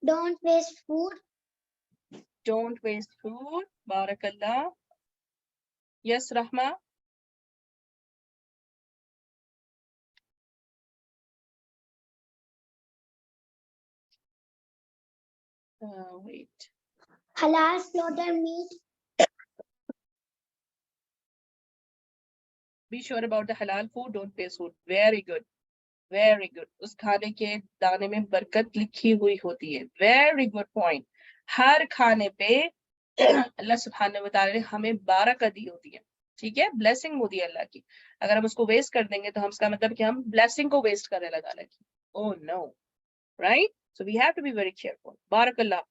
Don't waste food. Don't waste food, बारकल्लाह। Yes Rahma. Wait, halal slaughter meat. Be sure about the halal food, don't waste food. Very good, very good. उस खाने के दाने में बरकत लिखी हुई होती है, वेरी गुड पॉइंट। हर खाने पे अल्लाह सुब्हानहू व तआला ने हमें बरकत दी होती है, ठीक है, ब्लेसिंग होती है अल्लाह की। अगर हम उसको वेस्ट कर देंगे तो हम इसका मतलब कि हम ब्लेसिंग को वेस्ट कर रहे हैं अल्लाह ताला की। Oh no, right. So we have to be very careful, बारकल्लाह।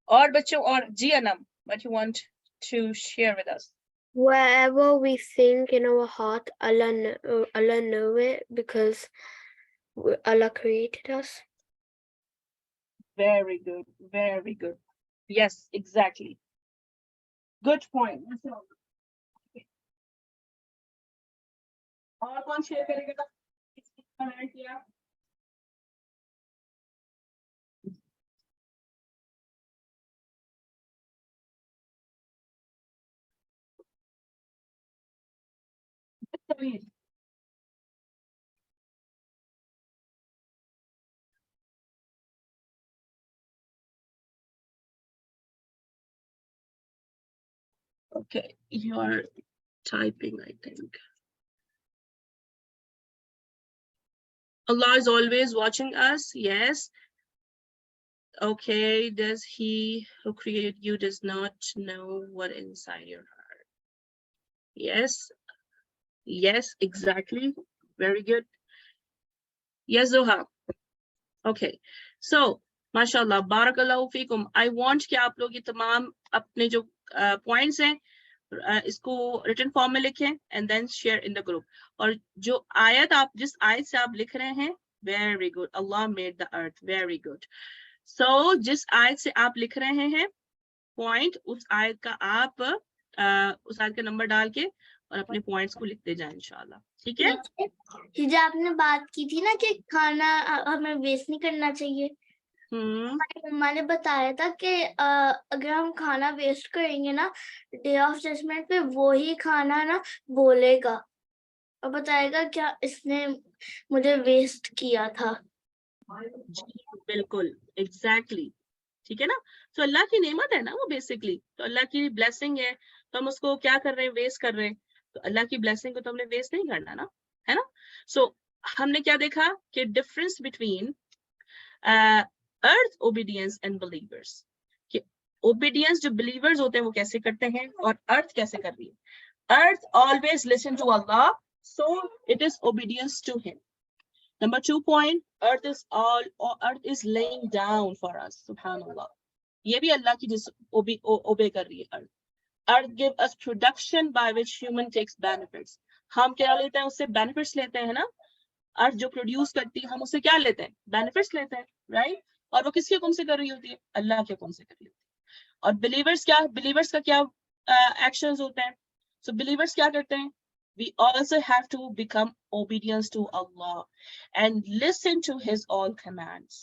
और बच्चों, और जी Anam, what you want to share with us? Wherever we think in our heart, Allah know it because Allah created us. Very good, very good. Yes, exactly. Good point. और कौन share करेगा? किया Okay, you are typing, I think. Allah is always watching us. Yes. Okay, does he who created you does not know what inside your heart? Yes. Yes, exactly. Very good. Yes, Zoha. Okay. So, mashallah, barakallahu feekum. I want कि आप लोग ये तमाम अपने जो points हैं इसको written form में लिखें and then share in the group. और जो आयत आप जिस आयत से आप लिख रहे हैं, very good. Allah made the earth. Very good. So, जिस आयत से आप लिख रहे हैं point, उस आयत का आप उस आयत का नंबर डाल के और अपने पॉइंट्स को लिखते जाएं इंशाल्लाह. ठीक है? जो आपने बात की थी ना कि खाना हमें वेस्ट नहीं करना चाहिए, हमारी मम्मा ने बताया था कि अगर हम खाना वेस्ट करेंगे ना, डे ऑफ जजमेंट पे वो ही खाना ना बोलेगा और बताएगा क्या इसने मुझे वेस्ट किया था. बिल्कुल, एग्जैक्टली. ठीक है ना? तो अल्लाह की नेमत है ना वो बेसिकली, तो अल्लाह की ब्लेसिंग है, तो हम उसको क्या कर रहे हैं, वेस्ट कर रहे हैं. तो अल्लाह की ब्लेसिंग को तो हमने वेस्ट नहीं करना ना, है ना? सो हमने क्या देखा कि difference between earth obedience and believers, कि ओबीडियंस जो बिलीवर्स होते हैं वो कैसे करते हैं और अर्थ कैसे कर रही है. Earth always listen to Allah, so it is obedience to him. Number 2 point, earth is laying down for us, subhanallah. ये भी अल्लाह की obey कर रही है. Earth give us production by which human takes benefits. हम क्या लेते हैं उससे, benefits लेते हैं ना. अर्थ जो प्रोड्यूस करती है हम उससे क्या लेते हैं, बेनिफिट्स लेते हैं, राइट? और वो किसके हुक्म से कर रही होती है, अल्लाह के हुक्म से कर रही होती है. और बिलीवर्स का क्या एक्शंस होते हैं. सो बिलीवर्स क्या करते हैं, we also have to become obedience to Allah and listen to his all commands.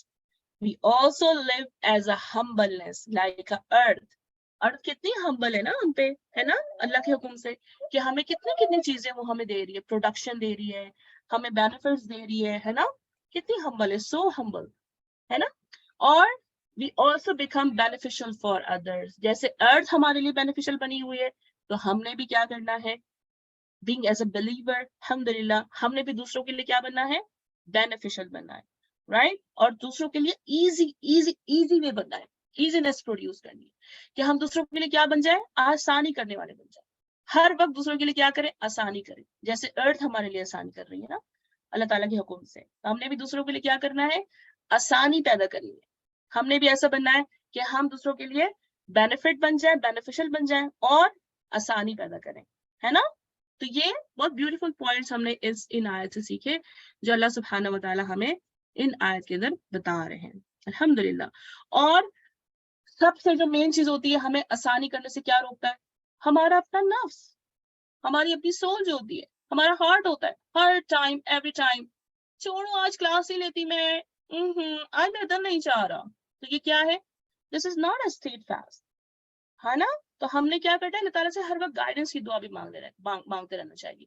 We also live as a humbleness like a earth. अर्थ कितनी हम्बल है ना हम पे, है ना, अल्लाह के हुक्म से, कि हमें कितनी चीजें वो हमें दे रही है, प्रोडक्शन दे रही है, हमें बेनिफिट्स दे रही है ना, कितनी हम्बल है, सो हम्बल, है ना. और we also become beneficial for others. जैसे अर्थ हमारे लिए बेनिफिशियल बनी हुई है, तो हमने भी क्या करना है, being as a believer, alhamdulillah, हमने भी दूसरों के लिए क्या बनना है, बेनिफिशियल बनना है, राइट? और दूसरों के लिए इजी वे बनना है, इजीनेस प्रोड्यूस करनी है, कि हम दूसरों के लिए क्या बन जाए, आसानी करने वाले बन जाए. हर वक्त दूसरों के लिए क्या करें, आसानी करें. जैसे अर्थ हमारे लिए आसानी कर रही है ना अल्लाह ताला के हुक्म से, तो हमने भी दूसरों के लिए क्या करना है, आसानी पैदा करनी है. हमने भी ऐसा बनना है कि हम दूसरों के लिए बेनिफिट बन जाए, बेनिफिशियल बन जाए और आसानी पैदा करें, है ना. तो ये बहुत ब्यूटीफुल पॉइंट्स हमने इन आयत से सीखे, जो अल्लाह सुब्हानहू व तआला हमें इन आयत के अंदर बता रहे हैं, अल्हम्दुलिल्लाह. और सबसे जो मेन चीज होती है, हमें आसानी करने से क्या रोकता है, हमारा अपना नफ्स, हमारी अपनी सोल जो होती है, हमारा हार्ट होता है, हर टाइम एवरी टाइम, छोड़ो आज क्लास ही लेती मैं, आज मेरा दिल नहीं चाह रहा. तो ये क्या है, this is not a state fast, है ना. तो हमने क्या करना है, अल्लाह ताला से हर वक्त गाइडेंस की दुआ भी मांगते रहना चाहिए.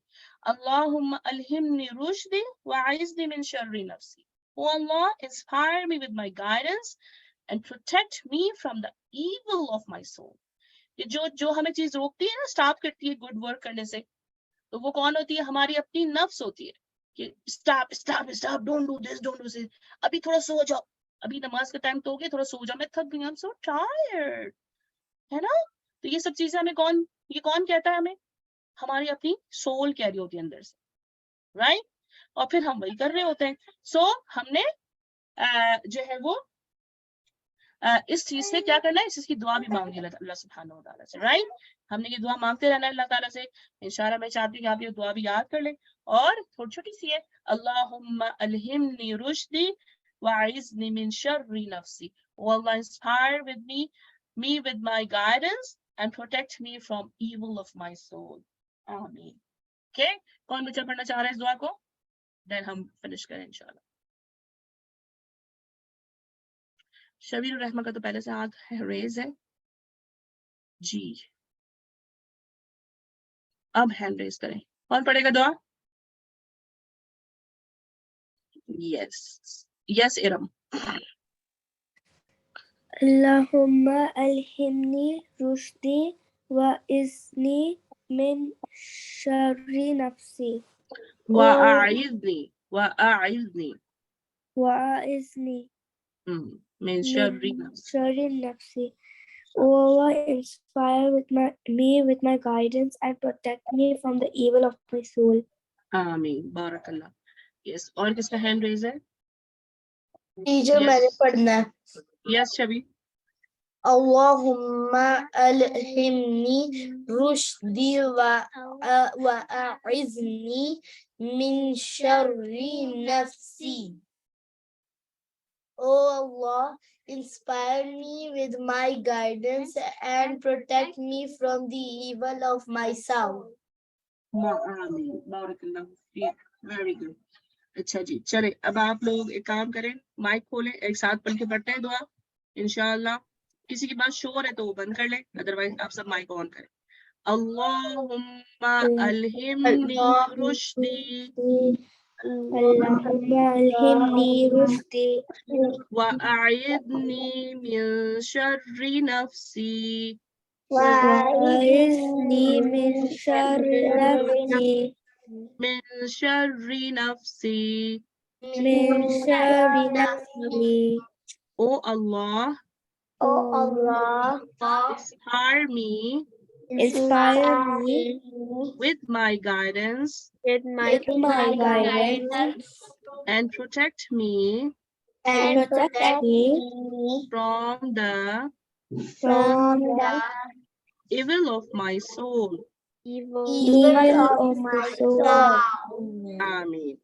अल्लाहुम्मा अलहिमनी रुश्दी व अइज़नी मिन शर्रि नफ्सी. O Allah, inspire me with my guidance and protect me from the evil of my soul. ये जो हमें चीज रोकती है ना, स्टॉप करती है गुड वर्क करने से, तो वो कौन होती है, हमारी अपनी नफ्स होती है, कि stop stop stop, don't do this, don't do this, अभी थोड़ा सो जाओ, अभी नमाज का टाइम तो हो गया, थोड़ा सो जाओ, मैं थक गई, आई एम सो टायर्ड, है ना. तो ये सब चीजें हमें कौन कहता है, हमें हमारी अपनी सोल कह रही होती है अंदर से, राइट? और फिर हम वही कर रहे होते हैं. सो हमने जो है वो इस चीज से क्या करना है, इस चीज की दुआ भी मांगी अल्लाह सुब्हानहू व तआला से, राइट? हमने ये दुआ मांगते रहना है अल्लाह ताला से. इंशाल्लाह मैं चाहती हूँ कि आप ये दुआ भी याद कर लें. और थोड़ी छोटी सी है, अल्लाहुम्मा अलहिमनी रुश्दी व अइज़नी मिन शर्रि नफ्सी. O Allah, inspire me with my guidance and protect me from evil of my soul. आमीन. Okay? कौन बच्चा पढ़ना चाह रहा है इस दुआ को? Then हम फिनिश करें इंशाल्लाह. शबीर रहमा का तो पहले से हाथ रेज है जी. अब हैंड रेज करें. कौन पढ़ेगा दुआ? Yes Iram. Allahumma alhimni rushdi وإذني من شر نفسي وأعذني وأعذني وأعذني من شر من نفسي. شر نفسي. O Allah, inspire me with my guidance and protect me from the evil of my soul. आमीन बारकल्लाह. Yes. और किसका hand raise है? Teacher Yes. मैंने पढ़ना है. Yes, शबी. Allahumma alhimni rushdi wa a'izni min sharri nafsi. Oh Allah, inspire me with my guidance and protect me from the evil of my soul. आमीन बारकल्लाह Feke. Very good. अच्छा जी, चले अब आप लोग एक काम करें, माइक खोलें, एक साथ पढ़ के पढ़ते हैं दुआ इंशाअल्लाह. किसी के पास शोर है तो वो बंद कर ले, अदरवाइज आप सब माइक ऑन करें. अल्लाहुम्मा अलहिमनी Rushdie Allahumma alhimni rushdi wa a'idni min sharri nafsi وأعذني من شر نفسي min sharri nafsi. من شر نفسي. O Allah, Oh Allah, inspire me Inspire me with my guidance with my guidance and protect me and protect me from the from the evil of my soul. evil of my soul. आमीन.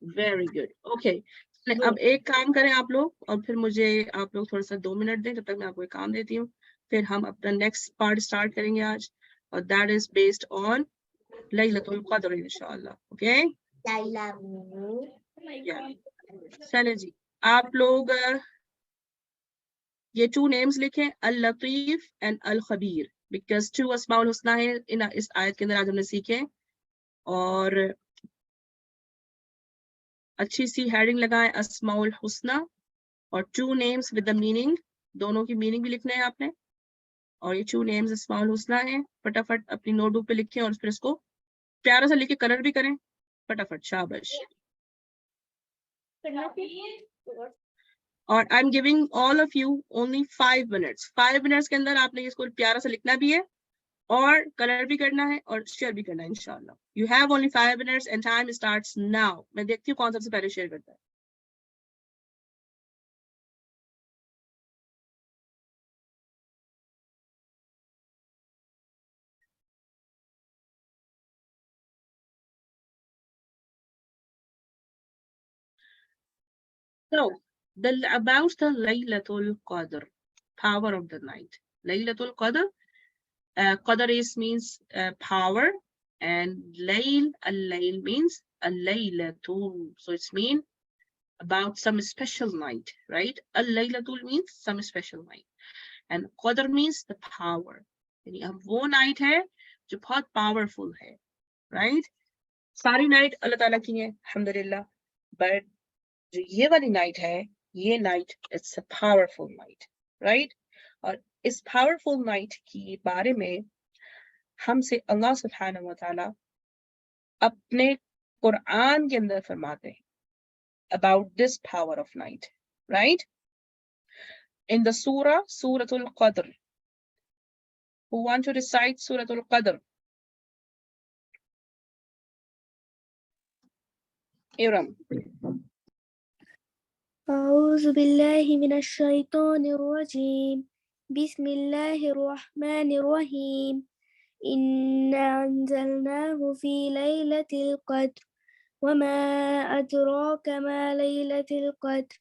Very good. Okay. अब एक काम करें आप लोग, और फिर मुझे आप लोग थोड़ा सा 2 मिनट दें, जब तक मैं आपको एक काम देती हूँ. फिर हम अपना नेक्स्ट पार्ट स्टार्ट करेंगे आज, और that is based on Lailatul क़द्र इंशाअल्लाह. ओके. चले जी, आप लोग ये 2 नेम्स लिखें, अल लतीफ एंड अल खबीर, बिकॉज 2 अस्माउल हुस्ना है इस आयत के अंदर आज हमने सीखे. और अच्छी सी हेडिंग लगाएं, अस्माउल हुस्ना और 2 नेम्स विद द मीनिंग. दोनों की मीनिंग भी लिखना है आपने. और ये 2 नेम्स अस्माउल हुस्ना है. फटाफट अपनी नोटबुक पे लिखें और फिर इसको प्यारा सा लिख के कलर भी करें. फटाफट, शाबाश. और I am giving all of you only 5 minutes. 5 minutes के अंदर आपने इसको प्यारा सा लिखना भी है और कलर भी करना है और शेयर भी करना है इंशाल्लाह. You have only 5 minutes and time starts now. मैं देखती हूँ कौन सबसे पहले शेयर करता है. So, about the Laylatul Qadr, power of the night. Laylatul Qadr, Qadr means power, and al-layl means al-laylatul. So it's mean about some special night, right? Al-laylatul means some special night, and Qadr means the power. यानी अब वो night है जो बहुत powerful है, right? सारी night अल्लाह ताला की है, alhamdulillah. But जो ये वाली नाइट है, ये night it's a powerful night, right? और इस पावरफुल नाइट के बारे में हमसे अल्लाह सुब्हानहू व तआला अपने कुरान के अंदर फरमाते हैं about this power of night, right? In the सूरतुल क़द्र. हु वांट टू रिसाइट सूरतुल क़द्र? इरम. أعوذ بالله من الشيطان الرجيم. بسم الله الرحمن الرحيم. إنا أنزلناه في ليلة القدر وما أدراك ما ليلة القدر.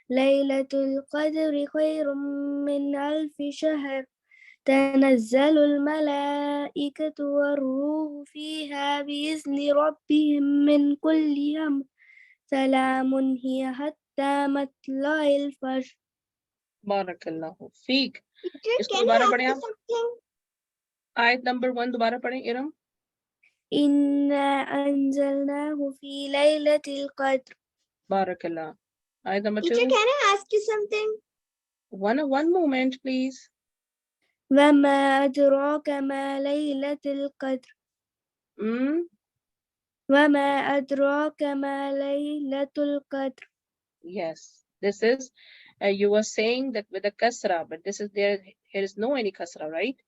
ليلة القدر خير من 1000 شهر. تنزل الملائكة والروح فيها بإذن ربهم من كل أمر. سلام هي حتى مطلع الفجر. बारकल्लाहु फीक. इसको दोबारा पढ़ें आप. आयत नंबर 1 दोबारा पढ़ें इरम. إنا أنزلناه في ليلة القدر. बारकल्लाह. आयत number 2. Teacher, can I ask you something? One moment, please. وما أدراك ما ليلة القدر وما أدراك ما ليلة القدر. Yes, this is you were saying that with a kasra, but this is here is no any kasra, right?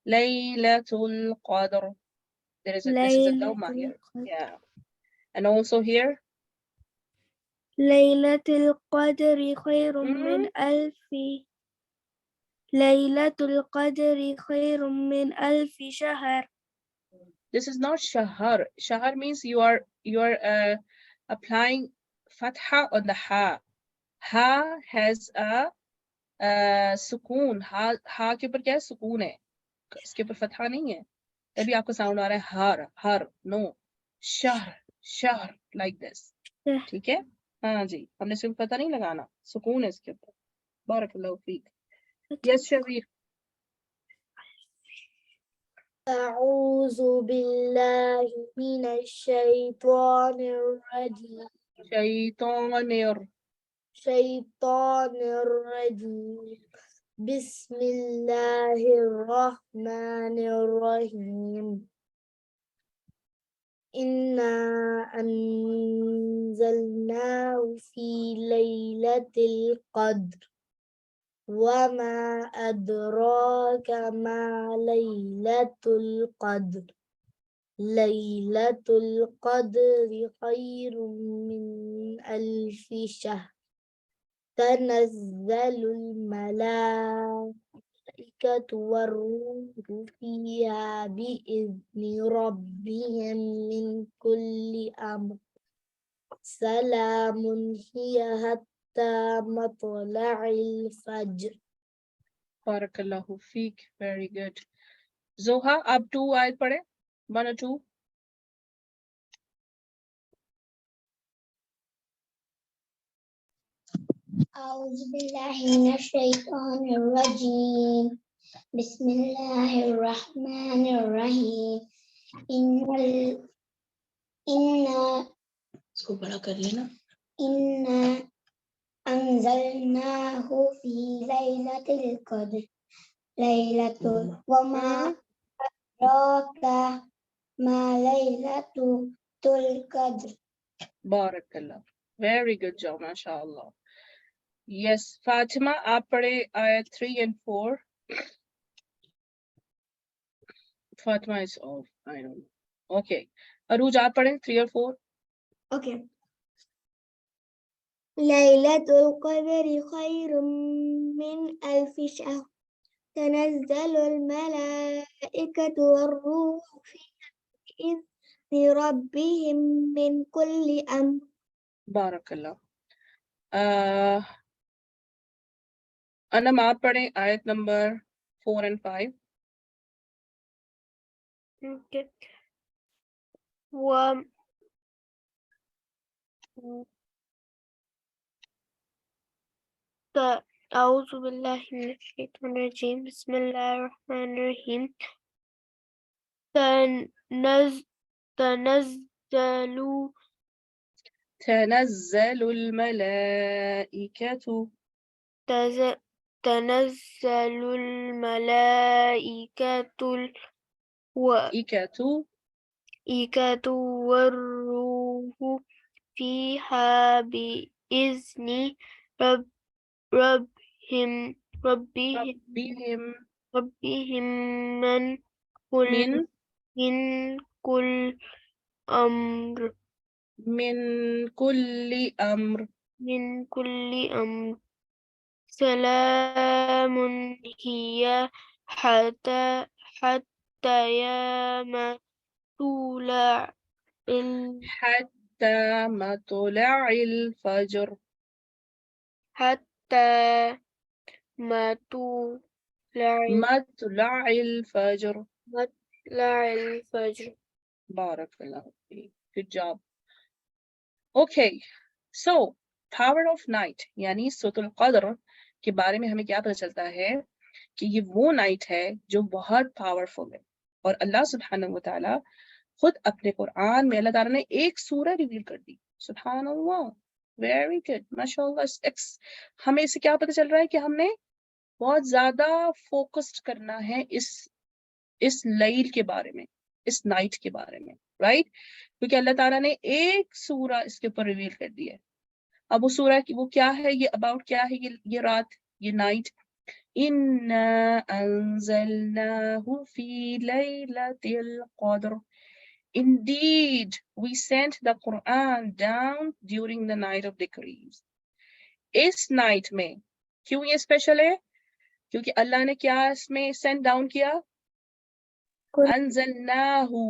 Laylatul Qadr. This is a dhamma here. Yeah. And also here ليلة القدر خير من ألف ليلة القدر خير من ألف شهر. this is not shahar. Shahar means you are applying fatha on the ha. Ha has a sukoon. Ha के ऊपर क्या है? सुकून है. इसके ऊपर फतहा नहीं है. तभी आपको साउंड आ रहा है har. No. Shahr like this. ठीक है? हाँ जी. हमने सिर्फ पता नहीं लगाना. सुकून है इसके ऊपर. बारकल्लाहु फीक. Yes, Shabir. أعوذ بالله من الشيطان الرجيم شيطان الرجيم بسم الله الرحمن الرحيم إنا أنزلناه في ليلة القدر وما أدراك ما ليلة القدر ليلة القدر خير من ألف شهر تنزل الملائكة والروح فيها بإذن ربهم من كل أمر سلام هي حتى مطلع الفجر. Barakallahu feek. Very good. Zoha, ab 2 ayat पढ़े? 1 or 2? أعوذ بالله من الشيطان الرجيم بسم الله الرحمن الرحيم इसको बड़ा कर लेना إنا أنزلناه في ليلة القدر ليلة وما أدراك ما ليلة القدر. Barakallah. Very good job, mashallah. Yes, Fatima, आप पढ़े ayat 3 and 4. Fatima is off. I don't know. Okay. Aruj, आप पढ़े 3 or 4. Okay. ليلة القدر خير من ألف شهر تنزل الملائكة والروح فيها بإذن ربهم من كل أمر. Barakallah. Anam, आप पढ़े ayat number 4 and 5. Okay. أعوذ بالله من الشيطان الرجيم بسم الله الرحمن الرحيم تنزل الملائكة تنزل الملائكة والروح فيها بإذن ربهم من كل أمر سلام هي حتى مطلع الفجر. حتى مطلع الفجر. Barakallahu feek. Good job. Okay, so power of night यानी सुतुल क़द्र के बारे में हमें क्या पता चलता है कि ये वो नाइट है जो बहुत पावरफुल है और अल्लाह सुब्हानहू व तआला खुद अपने कुरान में अल्लाह ताला ने एक सूरह रिवील कर दी. सुभान अल्लाह. वेरी गुड, माशाअल्लाह. हमें इससे क्या पता चल रहा है कि हमने बहुत ज्यादा फोकस्ड करना है इस लैल के बारे में, इस नाइट के बारे में, राइट? क्योंकि अल्लाह ताला ने एक सूरा इसके ऊपर रिवील कर दिया है। अब वो सूरा वो क्या है, ये अबाउट क्या है, ये रात, ये नाइट। इन्ना अंज़लनाहु फी लैलतिल क़द्र, indeed we sent the Quran down during the night of decrees। इस नाइट में, क्यों ये स्पेशल है? क्योंकि अल्लाह ने क्या इसमें सेंड डाउन किया? Anzalnahu,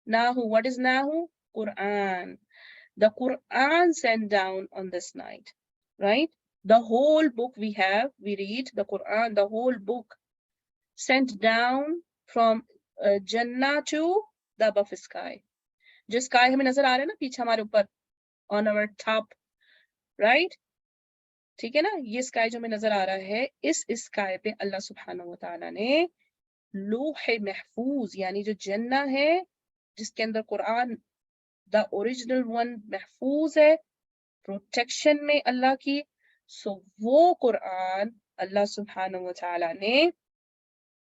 nahu, what is nahu? Quran. The Quran sent down on this night, right? The whole book we read the Quran, the whole book sent down from Jannah to the above sky. जो sky हमें नजर आ रहा है ना पीछे हमारे ऊपर, on our top, right? ठीक है ना, ये sky जो हमें नजर आ रहा है, इस sky पे अल्लाह सुब्हानहू व तआला ने लौह महफूज यानी जो जन्ना है जिसके अंदर कुरान द ओरिजिनल वन महफूज है, प्रोटेक्शन में अल्लाह की, सो वो कुरान अल्लाह सुब्हानहू व तआला ने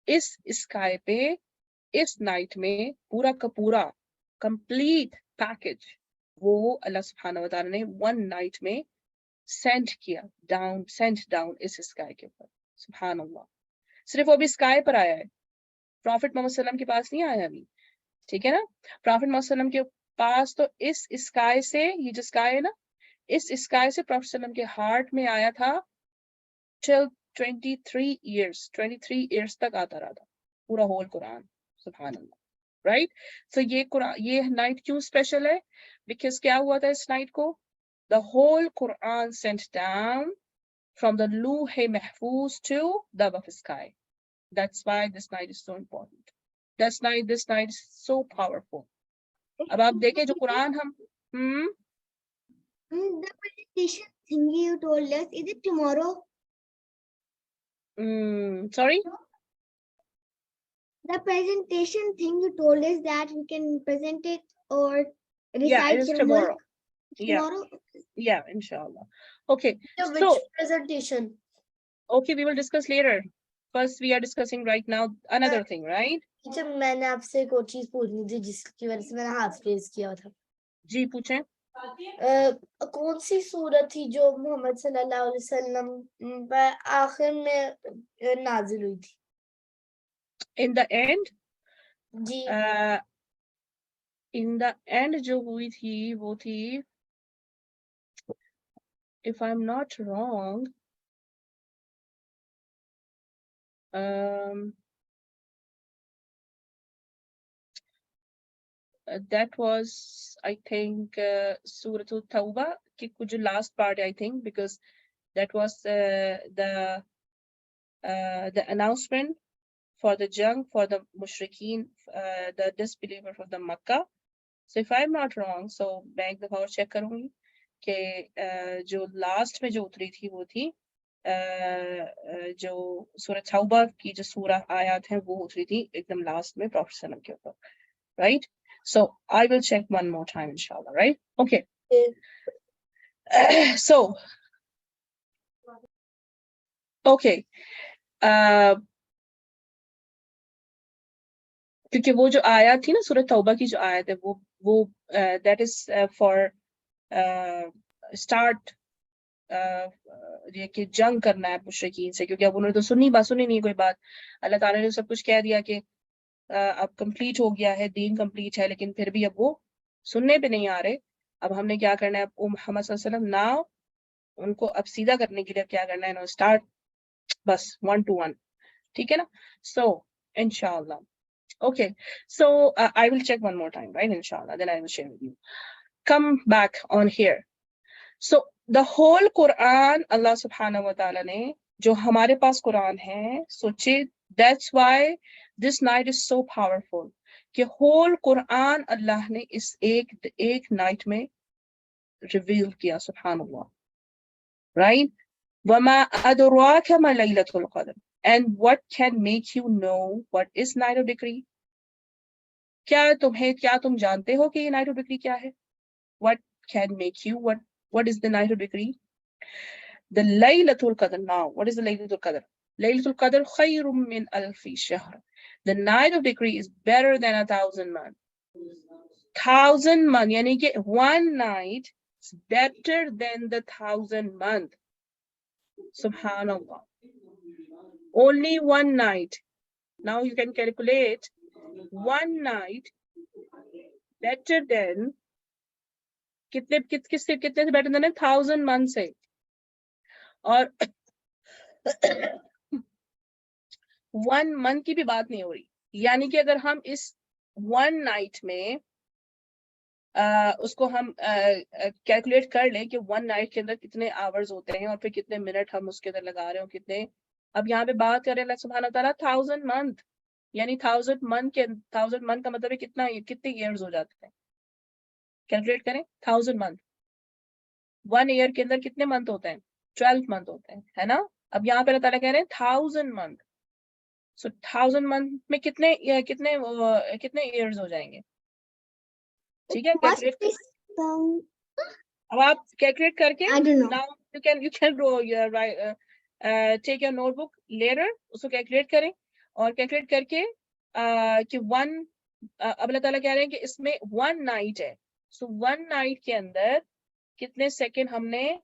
इस स्काई पे इस नाइट में पूरा का पूरा कंप्लीट पैकेज वो अल्लाह सुब्हानहू व तआला ने वन नाइट में सेंड डाउन इस स्काई के ऊपर। सुब्हान अल्लाह। सिर्फ वो भी स्काई पर आया है, प्रॉफिट मोहम्मद सल्लम के पास नहीं आया अभी, ठीक है ना? प्रॉफिट मोहम्मद सल्लम के पास तो इस स्काई से, ये जो स्काई है ना, इस स्काई से प्रॉफिट सल्लम के हार्ट में आया था till 23 years तक आता रहा था पूरा होल कुरान। सुभान अल्लाह, राइट? सो ये कुरान, ये नाइट क्यों स्पेशल है? बिकॉज क्या हुआ था इस नाइट को? The whole Quran sent down from the Luh Mahfuz to the above sky. That's why this night is so important. This night is so powerful. अब आप देखें जो कुरान हम The presentation thing you told us, is it tomorrow? Sorry? The presentation thing you told us that we can present it or recite Yeah, it is tomorrow. Tomorrow? Yeah, inshallah. Okay. Which So, presentation? okay, we will discuss later. First, we are discussing right now another thing, right? अच्छा, मैंने आपसे एक और चीज पूछनी थी जिसकी वजह से मैंने हाथ रेज किया था। जी पूछें। कौन सी सूरत थी जो मोहम्मद सल्लल्लाहु अलैहि वसल्लम पर आखिर में नाजिल हुई थी? In the end? Ji. In the end जो हुई थी वो थी, if I'm not wrong, that was I think Surah Tawbah की कुछ last part I think, because that was the announcement for the jung for the mushrikeen, the disbeliever for the Makkah. So if I'm not wrong, so मैं एक दफा और check करूँगी कि जो last में जो उतरी थी वो थी जो सूरह तौबा की जो सूरह आयत हैं वो उतरी थी एकदम last में प्रॉफेट सल्लम के ऊपर, right? So I will check one more time inshallah, right? Okay. So okay, क्योंकि वो जो आयत थी ना सूरह तौबा की जो आयत है वो that is for start ये कि जंग करना है मुशरिकीन से, क्योंकि अब उन्होंने तो सुनी नहीं कोई बात। अल्लाह ताला ने सब कुछ कह दिया कि अब कंप्लीट हो गया है, दीन कंप्लीट है, लेकिन फिर भी अब वो सुनने पे नहीं आ रहे। अब हमने क्या करना है, अब मोहम्मद सल्लल्लाहु अलैहि वसल्लम नाउ उनको अब सीधा करने के लिए क्या करना है, स्टार्ट बस 1 to 1, ठीक है ना? So inshallah, okay, so I will check one more time, right? Inshallah, then I will share with you. Come back on here. So the whole Quran Allah subhanahu wa ta'ala ने जो हमारे पास कुरान है, सोचे, that's why this night is so powerful कि whole Quran अल्लाह ने इस एक night में रिवील किया। सुब्हानअल्लाह, right? वमा अदराका मा लैलतुल क़द्र, and what can make you know what is night of decree? क्या तुम जानते हो कि ये night of decree क्या है? What can make you, what is the night of decree? The Laylatul Qadr. Now, what is the Laylatul Qadr? Laylatul Qadr khayrum min alfi shahr. The night of decree is better than 1,000 months. 1,000 months, yani कि one night is better than the 1,000 month. Subhanallah. Only one night. Now you can calculate one night better than कितने से better than 1,000 months है. और 1 month की भी बात नहीं हो रही. यानी कि अगर हम इस one night में उसको हम कैलकुलेट कर लें कि one night के अंदर कितने hours होते हैं और फिर कितने मिनट हम उसके अंदर लगा रहे हो कितने. अब यहाँ पे बात करें अल्लाह सुब्हानहू तआला 1,000 month, यानी 1,000 month का मतलब है कितने years हो जाते हैं. कैलकुलेट करें 1,000 month. 1 year के अंदर कितने मंथ होते हैं? 12 month होते हैं, है ना. अब यहाँ पे अल्लाह ताला कह रहे हैं 1,000 month. So 1,000 month में कितने years हो जाएंगे? ठीक है, कैलकुलेट. अब आप कैलकुलेट करके now you can draw your take your notebook later, उसको कैलकुलेट करें और कैलकुलेट करके कि अब अल्लाह ताला कह रहे हैं कि इसमें one night है. So one night के अंदर कितने सेकंड हमने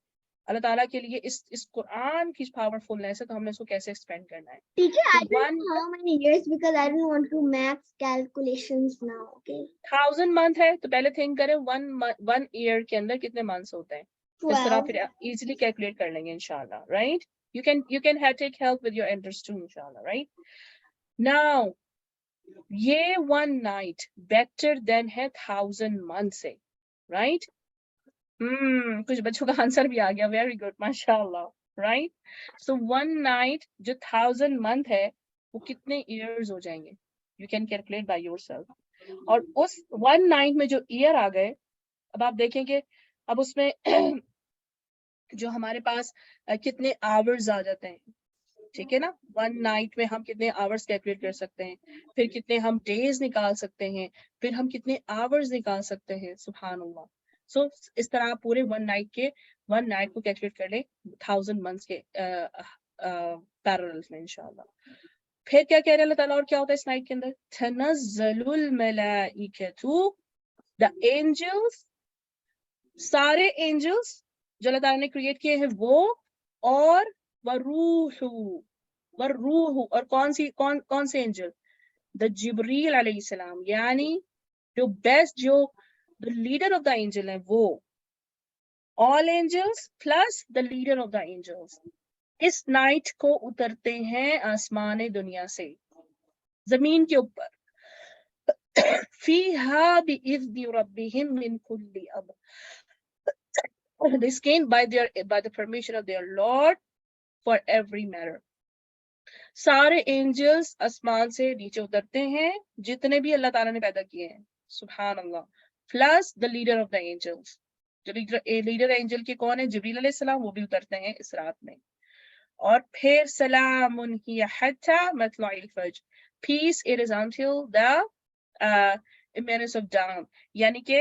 अल्लाह ताला के लिए इस कुरान की पावरफुलनेस है तो हमने इसको कैसे एक्सपेंड करना है. Teacher, I don't know how many years because I don't want to math calculations now. Okay. 1,000 month है तो पहले थिंक करें one year के अंदर कितने months होते हैं. इस तरह फिर easily कैलकुलेट कर लेंगे इंशाल्लाह. Right? You can take help with your elders too इंशाल्लाह. Right? Now ये one night better than है 1,000 months से. Right? कुछ बच्चों का आंसर भी आ गया. Very good, माशाल्लाह. Right? So one night जो 1,000 month है वो कितने years हो जाएंगे? You can calculate by yourself. और उस one night में जो year आ गए, अब आप देखेंगे अब उसमें जो हमारे पास कितने hours आ जाते हैं. ठीक है ना. one night में हम कितने hours कैलकुलेट कर सकते हैं, फिर कितने हम days निकाल सकते हैं, फिर हम कितने hours निकाल सकते हैं. सुभानअल्लाह. So इस तरह आप पूरे one night को कैलकुलेट कर ले 1,000 months के पैरेलल्स में इंशाल्लाह. फिर क्या कह रहे हैं अल्लाह ताला और क्या होता है इस नाइट के अंदर? तनज़्ज़लुल मलाइकतु, the angels, सारे angels जो अल्लाह ताला ने क्रिएट किए हैं वो, और वरूह और कौन से एंजल? द जिब्रील अलैहिस्सलाम, यानी जो बेस्ट जो the leader of the angel है वो. All angels plus the leader of the angels इस नाइट को उतरते हैं आसमान दुनिया से जमीन के ऊपर. फीहा बिइज़्नि रब्बिहिम मिन कुल्ली अम्र. This came by the permission of their Lord for every matter. सारे angels आसमान से नीचे उतरते हैं जितने भी अल्लाह ताला ने पैदा किए हैं. सुभान अल्लाह. Plus the leader of the angels. जो लीडर एंजल के कौन है? जिब्रील अलैहिस्सलाम. वो भी उतरते हैं इस रात में. और फिर सलामुन हिया हत्ता मतलुइल फज्र. Peace it is until the emergence of dawn. यानी कि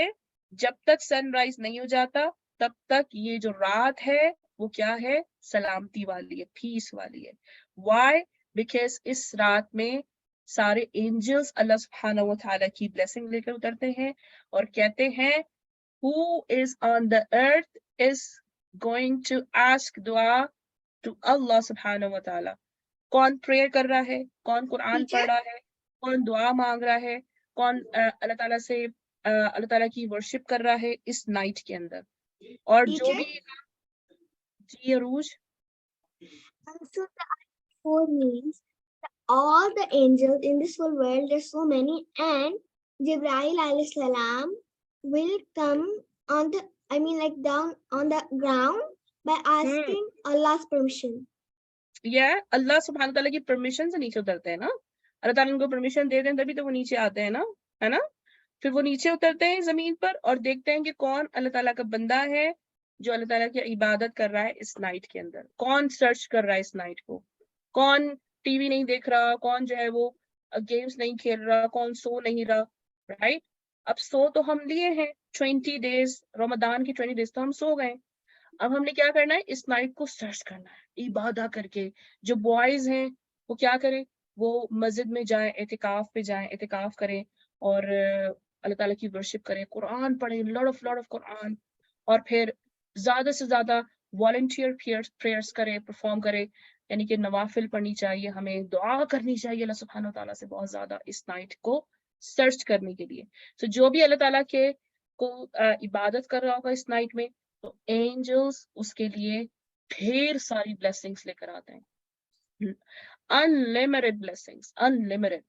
जब तक सनराइज नहीं हो जाता तब तक ये जो रात है वो क्या है? सलामती वाली है, पीस वाली है. Why? Because इस रात में सारे एंजल्स अल्लाह सुब्हानहू व तआला की ब्लेसिंग लेकर उतरते हैं और कहते हैं who is on the earth is going to ask dua to Allah सुब्हानहू व तआला. कौन प्रेयर कर रहा है, कौन कुरान पढ़ रहा है, कौन दुआ मांग रहा है, कौन अल्लाह ताला से अल्लाह ताला की वर्शिप कर रहा है इस नाइट के अंदर. और जो भी जी अरूज. So the 4 means all the angels in this whole world, there's so many, and Jibreel alayhi salam will come on the, I mean like down on the ground by asking Allah's permission. Yeah, अल्लाह सुब्हान ताला की permission से नीचे उतरते हैं ना. अल्लाह ताला उनको permission दे दें तभी तो वो नीचे आते हैं ना, है ना. फिर वो नीचे उतरते हैं जमीन पर और देखते हैं कि कौन अल्लाह ताला का बंदा है जो अल्लाह ताला की इबादत कर रहा है इस नाइट के अंदर. कौन सर्च कर रहा है इस नाइट को, कौन टीवी नहीं देख रहा, कौन जो है वो गेम्स नहीं खेल रहा, कौन सो नहीं रहा. राइट. अब सो तो हम लिए हैं 20 days, रमजान की 20 days तो हम सो गए. अब हमने क्या करना है, इस नाइट को सर्च करना है इबादा करके। जो बॉयज हैं वो क्या करें, वो मस्जिद में जाएं, एतिकाफ पे जाएं, एतिकाफ करें और अल्लाह ताला की वर्शिप करें, कुरान पढ़ें, लॉट ऑफ कुरान, और फिर ज्यादा से ज्यादा वॉलंटियर प्रेयर्स करें, परफॉर्म करें, यानी कि नवाफिल पढ़नी चाहिए, हमें दुआ करनी चाहिए अल्लाह सुब्हानो ताला से बहुत ज्यादा इस नाइट को सर्च करने के लिए। तो जो भी अल्लाह ताला के को इबादत कर रहा होगा इस नाइट में, तो एंजल्स उसके लिए ढेर सारी ब्लेसिंग्स लेकर आते हैं, अनलिमिटेड ब्लेसिंग्स, अनलिमिटेड,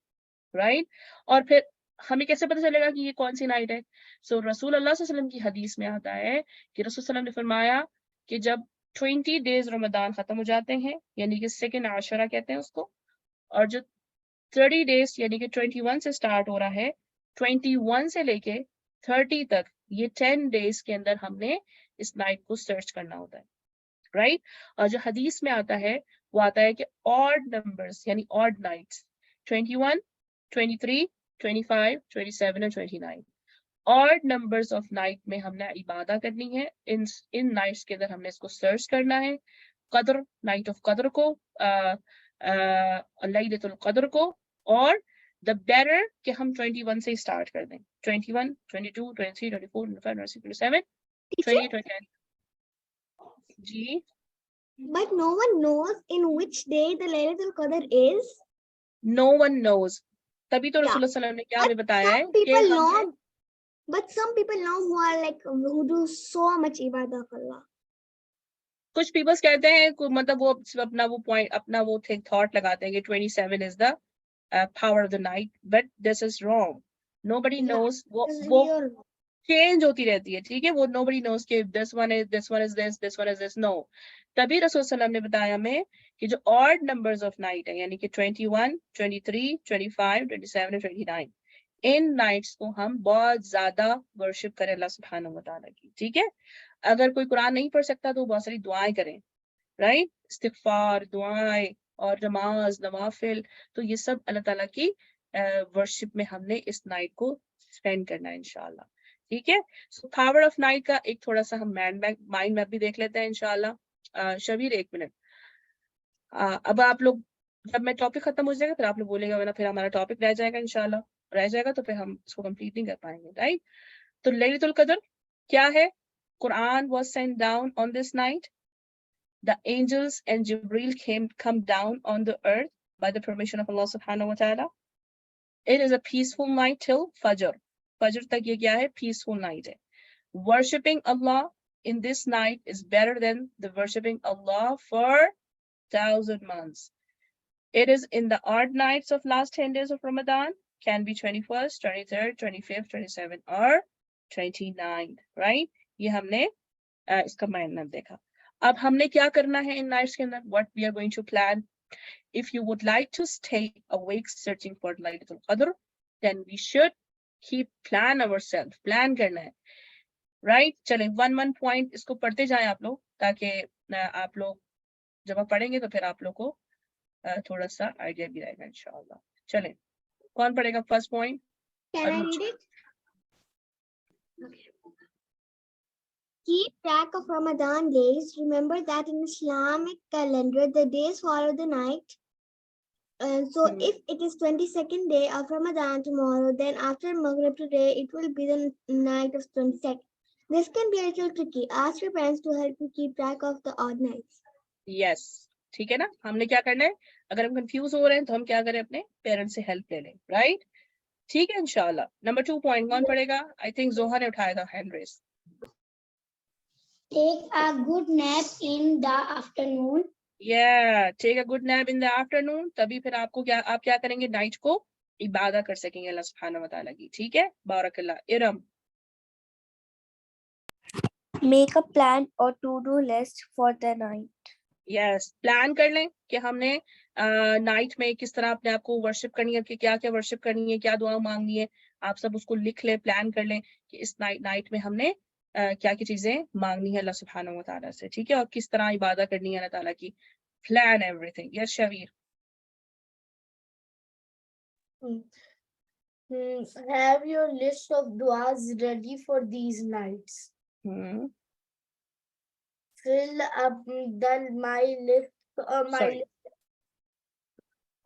राइट। और फिर हमें कैसे पता चलेगा कि ये कौन सी नाइट है? सो रसूल अल्लाह सल्लल्लाहु अलैहि वसल्लम की हदीस में आता है कि रसूल सल्लल्लाहु अलैहि वसल्लम ने फरमाया कि जब 20 डेज रमजान खत्म हो जाते हैं, यानी कि सेकेंड आशरा कहते हैं उसको, और जो 30 डेज यानी कि 21 से स्टार्ट हो रहा है, 21 से लेके 30 तक, ये 10 डेज के अंदर हमने इस नाइट को सर्च करना होता है, राइट। और जो हदीस में आता है वो आता है कि ऑड नंबर्स यानी ऑड नाइट्स 21, 23, 25, 27 और 29, ऑड नंबर्स ऑफ नाइट में हमने इबादा करनी है। इन नाइट्स के अंदर हमने इसको सर्च करना है, कद्र, नाइट ऑफ कद्र को, लैलतुल कद्र को, और द बेटर कि हम 21 से स्टार्ट कर दें, 21, 22, 23, 24, 25, 26, 27, 20, 29। जी, But no one knows in which day the Laylatul Qadr is. No one knows, तभी तो Yeah. रसूलुल्लाह सल्लल्लाहु अलैहि वसल्लम ने क्या But हमें बताया है some कि people हमने, know. But some people know who are like who do so much ibadah of Allah. कुछ पीपल्स कहते हैं मतलब वो अपना वो पॉइंट, अपना वो थॉट लगाते हैं कि 27 is the power of the night, but this is wrong. Nobody Yeah. Knows, Because वो we all know. चेंज होती रहती है, ठीक है, वो नोबडी नोज कि this one is this, this one is this, no. तभी रसूल सल्लल्लाहु अलैहि वसल्लम ने बताया हमें कि जो ऑड नंबर्स ऑफ नाइट है, यानी कि 21, 23, 25, 27 और 29, इन नाइट्स को हम बहुत ज्यादा वर्शिप करें अल्लाह सुब्हानहू व तआला की, ठीक है। अगर कोई कुरान नहीं पढ़ सकता तो बहुत सारी दुआएं करें, राइट, इस्तिगफार, दुआएं और नमाज, नवाफिल, तो ये सब अल्लाह ताला की वर्शिप में हमने इस नाइट को स्पेंड करना है इंशाल्लाह, ठीक है। सो पावर ऑफ नाइट का एक थोड़ा सा हम माइंड मैप भी देख लेते हैं इंशाल्लाह। शबीर एक मिनट, अब आप लोग, जब मैं टॉपिक खत्म हो जाएगा फिर आप लोग बोलेगा, वरना फिर हमारा टॉपिक रह जाएगा इंशाल्लाह, रह जाएगा तो फिर हम इसको कंप्लीट नहीं कर पाएंगे, राइट। तो लैलतुल कद्र क्या है? Quran was sent down on this night. The angels and Jibreel come down on the earth by the permission of Allah subhanahu wa ta'ala. It is a peaceful night till Fajr. Fajr tak ye kya hai? Peaceful night hai. Worshipping Allah in this night is better than the worshipping Allah for 1,000 months. It is in the odd nights of last 10 days of Ramadan, can be 21st, 23rd, 25th, 27th or 29th, right? ये हमने इसका mind map देखा। अब हमने क्या करना है इन nights के अंदर, what we are going to plan. If you would like to stay awake searching for Laylatul Qadr, then we should keep plan ourselves, plan करना है, right? चलें one point इसको पढ़ते जाएं आप लोग, ताकि आप लोग जब आप पढ़ेंगे तो फिर आप लोग को थोड़ा सा आइडिया भी रहेगा इंशाल्लाह। चलें, कौन पढ़ेगा first point? Can I read it? Okay. Keep track of Ramadan days. Remember that in Islamic calendar, the days follow the night. So if it is 22nd day of Ramadan tomorrow, then after Maghrib today, it will be the night of 22nd. This can be a little tricky. Ask your parents to help you keep track of the odd nights. Yes, ठीक है ना। हमने क्या करना है, अगर हम confuse हो रहे हैं तो हम क्या करें, अपने पेरेंट्स से हेल्प ले लें, राइट, ठीक है इंशाल्लाह। नंबर 2 पॉइंट कौन पढ़ेगा? आई थिंक जोहा ने उठाया था hand raise. Take a good nap in the afternoon. Yeah, take a good nap in the afternoon. तभी फिर आपको क्या, आप क्या करेंगे, नाइट को इबादा कर सकेंगे अल्लाह सुब्हानहू व तआला की, ठीक है। बारकल्लाह। Iram, Make a plan or to-do list for the night. Yes, plan कर लें कि हमने नाइट में किस तरह अपने आप को वर्शिप करनी है, कि क्या क्या वर्शिप करनी है, क्या दुआ मांगनी है, आप सब उसको लिख लें, प्लान कर लें कि इस नाइट में हमने क्या क्या चीजें मांगनी है अल्लाह सुब्हानहू व तआला से, ठीक है, और किस तरह इबादत करनी है अल्लाह ताला की। Plan everything. Yes Shabbir. Have your list of duas ready for these nights. fill up my list Sorry.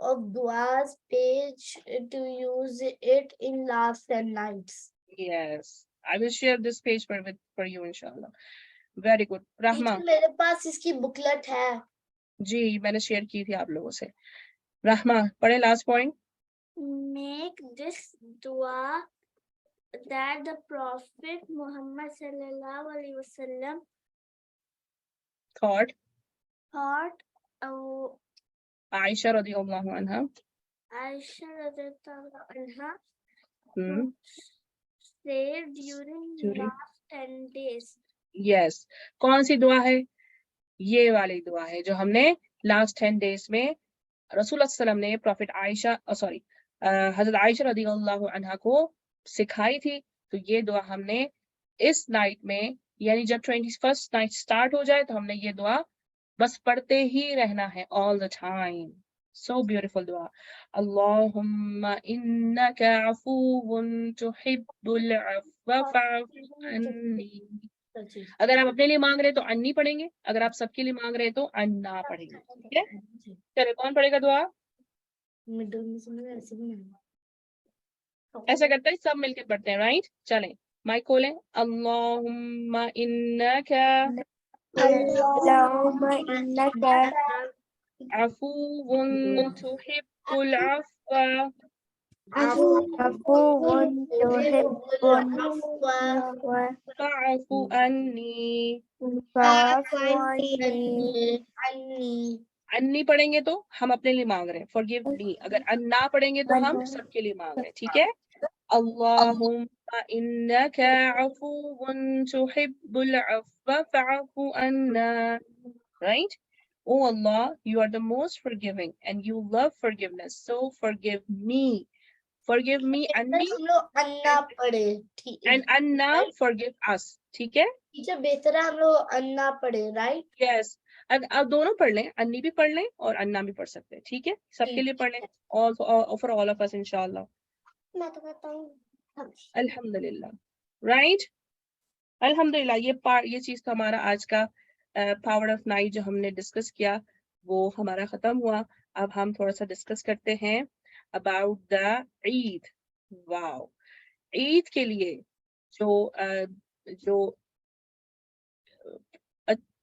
of duas page to use it in last 10 nights. Yes, I will share this page for you inshallah. Very good. Rahma. Teacher मेरे पास इसकी booklet है. जी मैंने share की थी आप लोगों से. रहमा पढ़े last point. Make this dua that the Prophet Muhammad sallallahu alaihi wasallam thought thought Ayesha रदियल्लाहु अन्हा. Aisha radhiyallahu anha हम्म. said during last 10 days. Yes. कौन सी दुआ है? ये वाली दुआ है जो हमने लास्ट 10 डेज में रसूल सल्लम ने प्रॉफिट आयशा हजरत आयशा रदियल्लाहु अन्हा को सिखाई थी. तो ये दुआ हमने इस नाइट में यानी जब 21st नाइट स्टार्ट हो जाए तो हमने ये दुआ बस पढ़ते ही रहना है all the time. So beautiful दुआ. अल्लाहुम्मा इन्नका अफूवुन तुहिब्बुल अफ़्व फ़अफ़ु अन्नी. अगर आप अपने लिए मांग रहे हैं तो अन्नी पढ़ेंगे, अगर आप सबके लिए मांग रहे हैं तो अन्ना पढ़ेंगे. ठीक है, चलिए कौन पढ़ेगा दुआ? ऐसा करते हैं सब मिलके पढ़ते हैं. राइट, चलें माइक खोलें. अल्लाहुम्मा इन्नका अफूवुन तुहिब्बुल अफ़्व फ़अफ़ु अन्नी. अन्नी पढ़ेंगे तो हम अपने लिए मांग रहे हैं, फॉरगिव मी. अगर अन्ना पढ़ेंगे तो हम सबके लिए मांग रहे हैं. ठीक है. अल्लाहुम्मा इन्नका अफूवुन तुहिब्बुल अफ़्व फ़अफ़ु अन्ना. Right? Oh Allah, you are the most forgiving and you love forgiveness. So forgive me. Forgive me, Anni. हम लोग अन्ना पढ़े. And Anna, forgive us. ठीक है? टीचर बेहतर है हम लोग अन्ना पढ़े. राइट. Yes. अब दोनों पढ़ लें, अन्नी भी पढ़ लें और अन्ना भी पढ़ सकते हैं. ठीक है, सबके लिए पढ़ लें. For all of us इंशाल्लाह. मैं तो कहता हूँ अल्हम्दुलिल्लाह. राइट, अल्हम्दुलिल्लाह. ये चीज तो हमारा आज का पावर ऑफ नाइट जो हमने डिस्कस किया वो हमारा खत्म हुआ. अब हम थोड़ा सा डिस्कस करते हैं about the Eid. Wow, Eid के लिए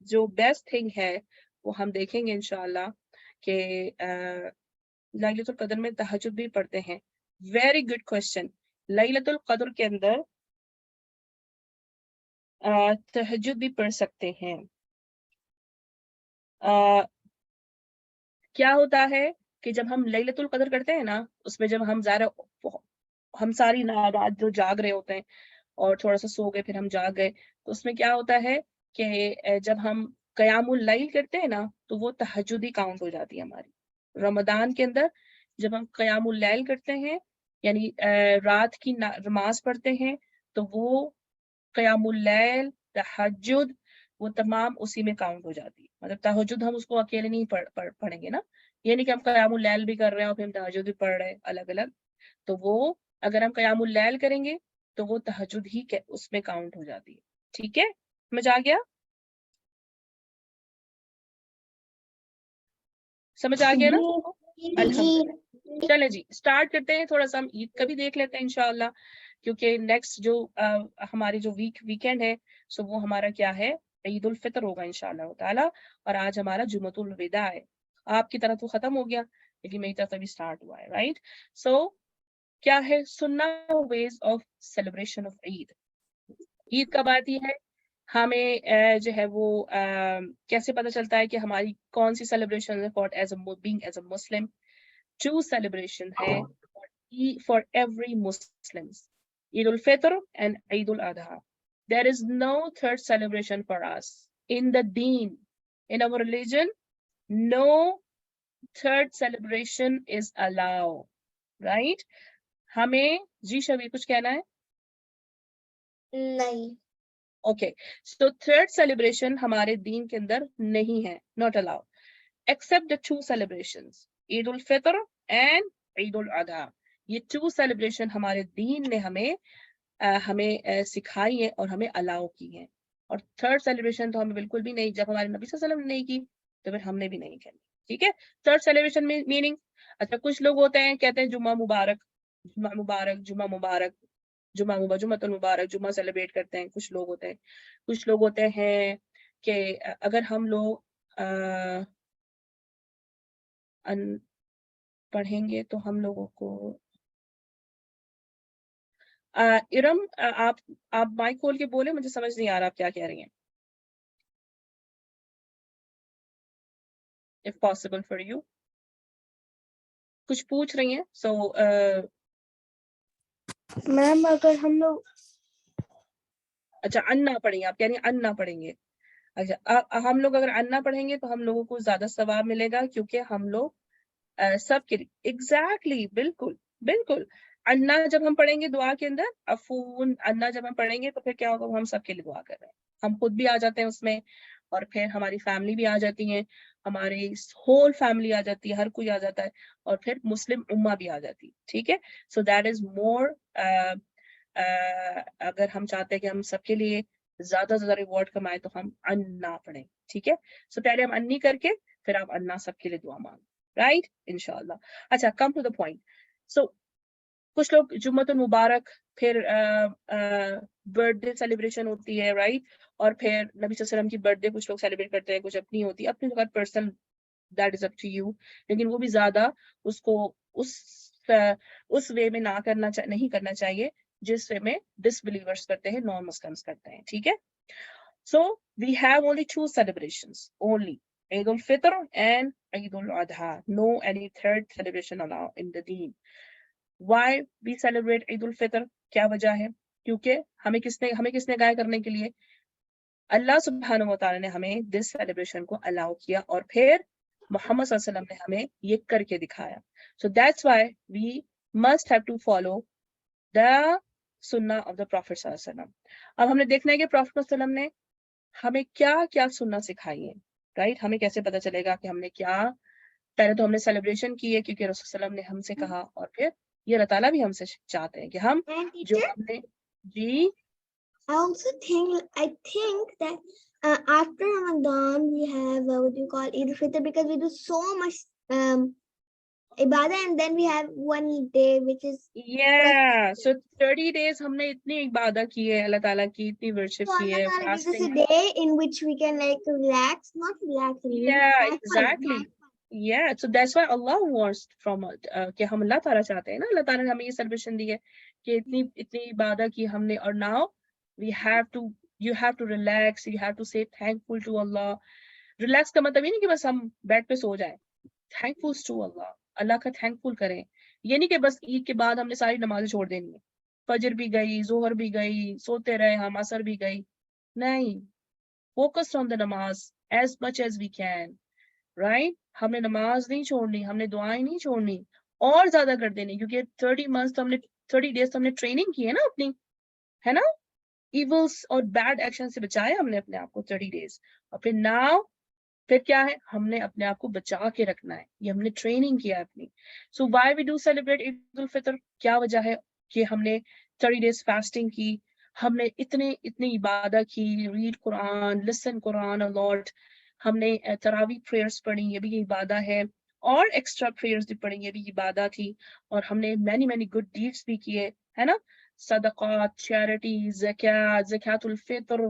जो बेस्ट थिंग है वो हम देखेंगे इंशाल्लाह कि लैलतुल कद्र में तहज्जुद भी पढ़ते हैं. Very good question. लैलतुल कद्र के अंदर तहज्जुद भी पढ़ सकते हैं. क्या होता है कि जब हम लैलतुल कद्र करते हैं ना, उसमें जब हम सारी रात जो जाग रहे होते हैं और थोड़ा सा सो गए फिर हम जाग गए, तो उसमें क्या होता है कि जब हम क़यामुल लैल करते हैं ना तो वो तहज्जुद ही काउंट हो जाती है हमारी. रमदान के अंदर जब हम क़यामुल लैल करते हैं यानी रात की नमाज पढ़ते हैं तो वो क़यामुल लैल, तहज्जुद वो तमाम उसी में काउंट हो जाती है. मतलब तहज्जुद हम उसको अकेले नहीं पढ़ेंगे ना, ये नहीं कि हम क़यामुल लैल भी कर रहे हैं और फिर हम तहज्जुद भी पढ़ रहे हैं अलग अलग. तो वो अगर हम क़यामुल लैल करेंगे तो वो तहज्जुद ही उसमें काउंट हो जाती है. ठीक है, समझ आ गया? समझ आ गया ना? अल्हम्दुलिल्लाह. चले जी स्टार्ट करते हैं. थोड़ा सा हम ईद का भी देख लेते हैं इंशाल्लाह, क्योंकि नेक्स्ट जो हमारी जो वीकेंड है सो वो हमारा क्या है, ईद उल फितर होगा इंशाल्लाह ताला. और आज हमारा जुमतुल विदा है. आपकी तरफ तो खत्म हो गया लेकिन मेरी तरफ अभी स्टार्ट हुआ है. राइट, सो क्या है सुन्नह ways of celebration of Eid. Eid कब आती है, हमें जो है वो कैसे पता चलता है कि हमारी कौन सी सेलिब्रेशन है. For as a Muslim 2 celebration है for every Muslims, Eid al-Fitr and Eid al-Adha. There is no third celebration for us in the deen, in our religion. No third celebration is allowed. Right? हमें जी शबीर कुछ कहना है? नहीं. Okay, so third celebration हमारे दीन के अंदर नहीं है, not allowed, except the 2 celebrations, Eid al-Fitr and Eid al-Adha. ये 2 celebration हमारे दीन ने हमें सिखाई है और हमें अलाउ की है. और थर्ड सेलिब्रेशन तो हमें बिल्कुल भी नहीं, जब हमारे नबी सल्लल्लाहु अलैहि वसल्लम ने नहीं की तो फिर हमने भी नहीं करनी, ठीक है। थर्ड सेलिब्रेशन में मीनिंग, अच्छा कुछ लोग होते हैं कहते हैं जुम्मा मुबारक, जुम्मा मुबारक, जुम्मा मुबारक, जुम्मा मुबारक, जुम्मतुल मुबारक, जुम्मा सेलिब्रेट करते हैं कुछ लोग होते हैं। कुछ लोग होते हैं कि अगर हम लोग पढ़ेंगे तो हम लोगों को इरम आप माइक खोल के बोले, मुझे समझ नहीं आ रहा आप क्या कह रही हैं। इफ पॉसिबल फॉर यू, कुछ पूछ रही हैं। सो मैम अगर हम लोग अच्छा अन्ना पढ़ेंगे, आप कह रही हैं अन्ना पढ़ेंगे। अच्छा हम लोग अगर अन्ना पढ़ेंगे तो हम लोगों को ज्यादा सवाब मिलेगा, क्योंकि हम लोग सबके लिए एग्जैक्टली बिल्कुल बिल्कुल। अन्ना जब हम पढ़ेंगे दुआ के अंदर, अफून अन्ना जब हम पढ़ेंगे तो फिर क्या होगा, वो हम सबके लिए दुआ कर रहे हैं, हम खुद भी आ जाते हैं उसमें, और फिर हमारी फैमिली भी आ जाती है, हमारी होल फैमिली आ जाती है, हर कोई आ जाता है, और फिर मुस्लिम उम्मा भी आ जाती है, ठीक है। सो दैट इज मोर, अगर हम चाहते हैं कि हम सबके लिए ज्यादा ज्यादा रिवॉर्ड कमाए तो हम अन्ना पढ़ें, ठीक है। सो पहले हम अन्नी करके फिर आप अन्ना सबके लिए दुआ मांग, राइट, इंशाल्लाह। अच्छा कम टू द पॉइंट। सो कुछ लोग जुम्मतुल मुबारक, फिर बर्थडे सेलिब्रेशन होती है, राइट, और फिर नबी सल्लल्लाहु अलैहि वसल्लम की बर्थडे कुछ लोग सेलिब्रेट करते हैं, कुछ अपनी होती है, अपनी जगह personal, that is up to you, लेकिन वो भी ज्यादा उसको उस वे में ना करना नहीं करना चाहिए जिस वे में डिसबिलीवर्स करते हैं, नॉन मुस्लिम्स करते हैं, ठीक है। So we have only two celebrations, only Eid al-Fitr and Eid al-Adha. No any third celebration allowed in the deen. Why we celebrate Eid al-Fitr? क्या वजह है? क्योंकि हमें किसने गाय करने के लिए? अल्लाह सुब्हानहू व तआला ने हमें दिस सेलिब्रेशन को अलाउ किया, और फिर मोहम्मद सल्लल्लाहु अलैहि वसल्लम ने हमें ये करके दिखाया. So that's why we must have to follow the sunnah of the Prophet सल्लल्लाहु अलैहि वसल्लम. अब हमने देखना है कि प्रॉफेट सल्लल्लाहु अलैहि वसल्लम ने हमें क्या क्या सुनना सिखाई है, राइट। हमें कैसे पता चलेगा कि हमने क्या, पहले तो हमने सेलिब्रेशन की है क्योंकि रसूल सल्लल्लाहु अलैहि वसल्लम ने हमसे कहा, और फिर ये अल्लाह ताला भी हमसे चाहते हैं कि हम जो हमने जी I think that after Ramadan we have what you call Eid al-Fitr, because we do so much ibadah, and then we have one day which is so 30 days हमने इतनी इबादत की है अल्लाह ताला की, इतनी वर्शिप की है, Allah gives us a fasting, day in which we can like relax, not relax, yeah exactly, yeah, so that's why Allah wants from कि हम अल्लाह ताला चाहते हैं ना, अल्लाह ताला ने हमें ये सेलिब्रेशन दी है कि इतनी इतनी इबादत की हमने, और now we have to, you have to relax, you have to say thankful to Allah. Relax का मतलब ये नहीं कि बस हम बेड पे सो जाएं, थैंकफुल टू अल्लाह, अल्लाह का थैंकफुल करें। ये नहीं कि बस ईद के बाद हमने सारी नमाजें छोड़ देनी है, फजर भी गई, जोहर भी गई, सोते रहे हम, असर भी गई, नहीं, focus on the namaz as much as we can, right. हमने नमाज नहीं छोड़नी, हमने दुआएं नहीं छोड़नी, और ज्यादा कर देनी, क्योंकि 30 मंथ्स तो हमने 30 डेज तो हमने ट्रेनिंग की है ना अपनी, है ना, इवल्स और बैड एक्शन से बचाया हमने अपने आप को 30 डेज, और फिर नाउ फिर क्या है, हमने अपने आप को बचा के रखना है, ये हमने ट्रेनिंग किया है अपनी। So why we do celebrate Eid ul Fitr, क्या वजह है कि हमने 30 डेज फास्टिंग की, हमने इतनी इबादत की, read Quran, listen Quran a lot, हमने तरावी प्रेयर्स पढ़ी, ये भी इबादत है, और एक्स्ट्रा प्रेयर्स भी पढ़ी, ये भी इबादत थी, और हमने मैनी मैनी गुड डीड्स भी किए, है ना, सदक़ात, चैरिटी, ज़कात, ज़कातुल फितर,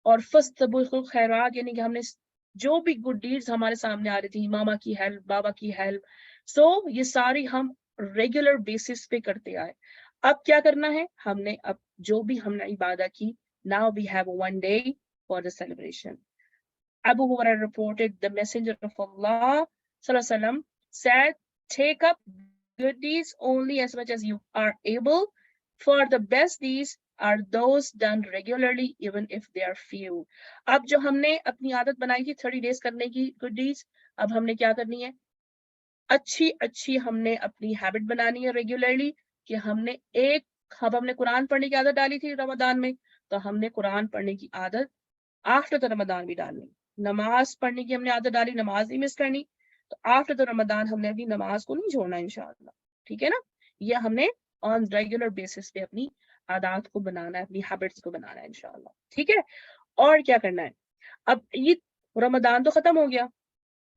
और फस्तबुल खैरात, यानी कि हमने जो भी गुड डीड्स हमारे सामने आ रही थी, मामा की हेल्प, बाबा की हेल्प, सो ये सारी हम रेगुलर बेसिस पे करते आए। अब क्या करना है, हमने अब जो भी हमने इबादत की, now we have one day for the celebration. Abu Hurairah reported the Messenger of Allah sallallahu alaihi wasallam said, take up good deeds only as much as you are able, for the best deeds are those done regularly even if they are few. अब जो हमने अपनी आदत बनाई थी 30 days करने की good deeds, अब हमने क्या करनी है, अच्छी हमने अपनी हैबिट बनानी है रेगुलरली, कि हमने हमने कुरान पढ़ने की आदत डाली थी रमजान में, तो हमने कुरान पढ़ने की आदत आफ्टर द रमजान भी डालनी, नमाज पढ़ने की हमने आदत डाली, नमाज नहीं मिस करनी, तो आफ्टर द रमजान हमने अभी नमाज को नहीं छोड़ना इंशाअल्लाह, ठीक है ना। ये हमने ऑन रेगुलर बेसिस पे अपनी आदत को बनाना है, अपनी हैबिट्स को बनाना है इंशाअल्लाह, ठीक है। और क्या करना है? अब ईद रमजान तो खत्म हो गया,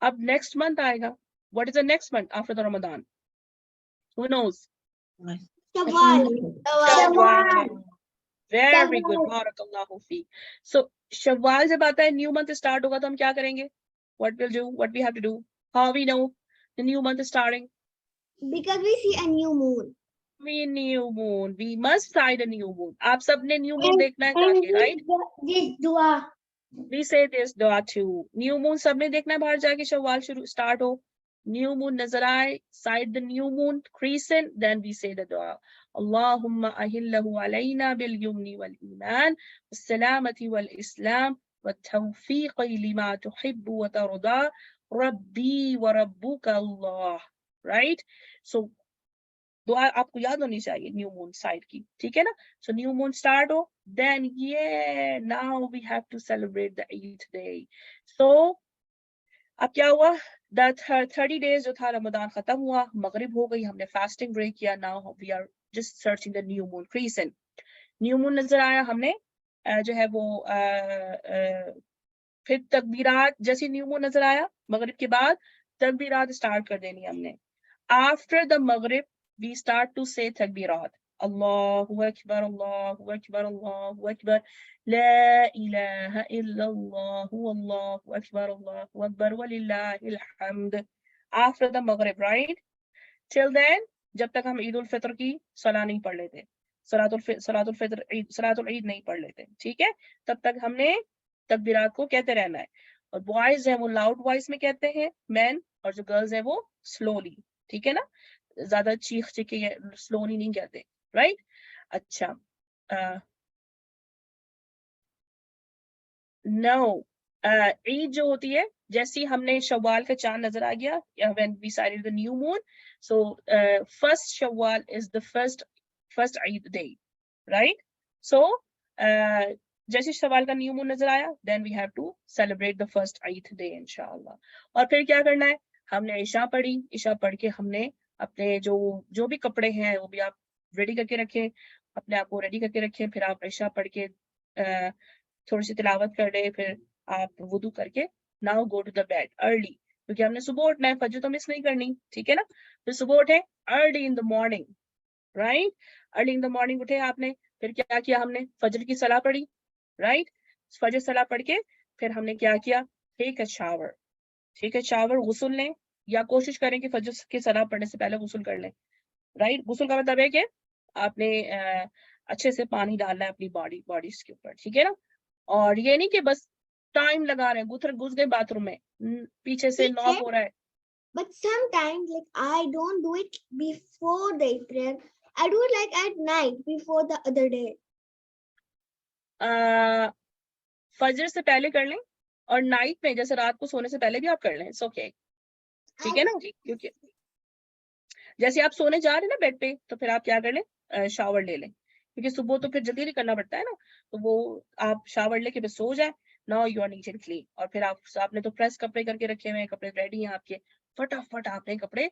अब नेक्स्ट मंथ आएगा. What is the next month after the Ramzan? Who knows? Shawwal. Very good, बारकल्लाहु फीक. सो शव्वाल जब आता है, न्यू मंथ स्टार्ट होगा, तो हम क्या करेंगे? What we'll do, what we have to do? How we know the new month is starting? Because we see a new moon. New moon. We must sight a new moon. आप सबने new moon देखना है जाके, right? This dua. We say this dua too. New moon सबने देखना है बाहर जाके, शव्वाल शुरू स्टार्ट हो, new moon नजर आए, sight the new moon crescent, then we say the dua. Allahumma ahillahu alayna bil yumni wal iman was salamati wal islam wat tawfiq lima tuhibbu wa tarda rabbi wa rabbuka Allah. Right? So दुआ आपको याद होनी चाहिए new moon side की, ठीक है ना? So new moon start हो, देन ये now we have to celebrate the Eid day. So अब क्या हुआ? द 30 डेज जो था रमजान खत्म हुआ, मगरिब हो गई, हमने फास्टिंग ब्रेक किया. Now we are just searching the new moon crescent. New moon नजर आया, हमने जो है वो फिर तकबीरात, जैसे न्यू मून नजर आया मगरिब के बाद, तकबीरात स्टार्ट कर देनी हमने. आफ्टर द मगरिब we start to say takbirat. Allahu Akbar, Allahu Akbar, Allahu Akbar. La ilaha illallah, Allahu Akbar, Allahu Akbar, walillahil hamd. After the Maghrib, right? Till then, जब तक हम ईद उल फितर की सलाह नहीं पढ़ लेते, सलातुल फितर ईद, सलातुल ईद नहीं पढ़ लेते, ठीक है? तब तक हमने तकबीरात को कहते रहना है. और बॉयज है वो लाउड वॉइस में कहते हैं, मैन, और जो गर्ल्स है वो स्लोली, ठीक है ना? ज्यादा चीख के स्लोली नहीं कहते, राइट? अच्छा, नो, ईद जो होती है, जैसे ही हमने शव्वाल का चांद नजर आ गया, when we sight the new moon, so first Shawwal is the first Eid day, right? So जैसे शव्वाल का न्यू मून नजर आया, then we have to celebrate the first Eid day इंशाअल्लाह. और फिर क्या करना है? हमने इशा पढ़ी, इशा पढ़ के हमने अपने जो भी कपड़े हैं वो भी आप रेडी करके रखें, अपने आप को रेडी करके रखें. फिर आप इशा पढ़ के थोड़ी सी तिलावत कर ले, फिर आप वुदू करके now go to the bed early, क्योंकि हमने सुबह उठना है, फजर तो मिस नहीं करनी, ठीक है ना? फिर सुबह उठे early in the morning, right? Early in the morning उठे आपने, फिर क्या किया हमने? फजर की सलाह पढ़ी, राइट? फजर सलाह पढ़ के फिर हमने क्या किया? टेक अ शावर, ठीक है? शावर, गुस्ल लें, या कोशिश करें कि फजर की सलाह पढ़ने से पहले गुस्ल कर लें, राइट? गुस्ल का मतलब है कि आपने अच्छे से पानी डालना है अपनी बॉडी के ऊपर, ठीक है ना? और ये नहीं कि बस टाइम लगा रहे हैं, घुस गए बाथरूम में, पीछे से नॉक हो रहा है. But sometimes, like, I don't do it before the prayer. I do it like at night before the other day. फजर से पहले कर लें, और नाइट में जैसे रात को सोने से पहले भी आप कर लें, इट्स ओके, ठीक है ना? क्योंकि जैसे आप सोने जा रहे हैं ना बेड पे, तो फिर आप क्या कर लें? शावर ले लें, क्योंकि सुबह तो फिर जल्दी करना पड़ता है ना, तो वो आप शावर लेके फिर सो जाए. Now you are neat and clean. और फिर आपने तो फ्रेश कपड़े करके रखे हुए हैं, कपड़े रेडी हैं आपके, फटाफट आपने कपड़े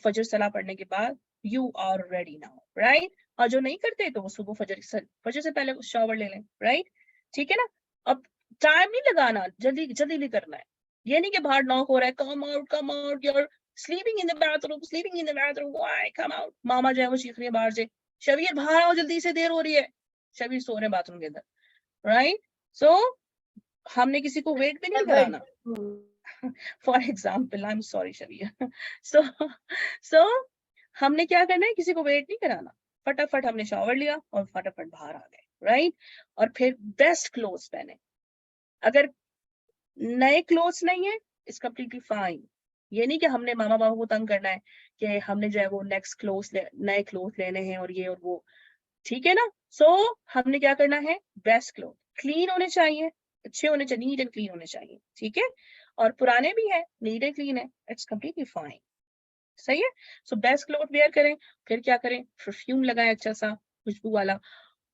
फजर सलाह पढ़ने के बाद you are ready now, right? और जो नहीं करते तो वो सुबह फजर से पहले शावर ले लें, राइट? ठीक है ना? अब टाइम नहीं लगाना, जल्दी नहीं करना है. ये नहीं कि बाहर नॉक हो रहा है, come out, you're sleeping in the bathroom, why come out. मामा जो है वो चीख रही है बाहर से, शबीर बाहर आओ जल्दी से, देर हो रही है. शबीर सो रहे हैं बाथरूम के अंदर, राइट? सो हमने किसी को वेट भी नहीं कराना. For example, I am sorry Shabir. So हमने क्या करना है? किसी को वेट नहीं कराना, फटाफट हमने शावर लिया और फटाफट बाहर आ गए, राइट? और फिर बेस्ट क्लोथ्स पहने. अगर नए क्लोथ्स नहीं है, इट्स कम्प्लीटली फाइन. ये नहीं कि हमने मामा बाबा को तंग करना है कि हमने जो है वो नेक्स्ट नए क्लोथ लेने हैं और ये और वो, ठीक है ना? सो हमने क्या करना है? बेस्ट क्लोथ, क्लीन होने चाहिए, अच्छे होने चाहिए, नीट एंड क्लीन होने चाहिए, ठीक है? और पुराने भी है, नीट एंड क्लीन है, इट्स कम्प्लीटली फाइन, सही है? सो बेस्ट क्लोथ वेयर करें. फिर क्या करें? परफ्यूम लगाएं अच्छा सा खुशबू वाला.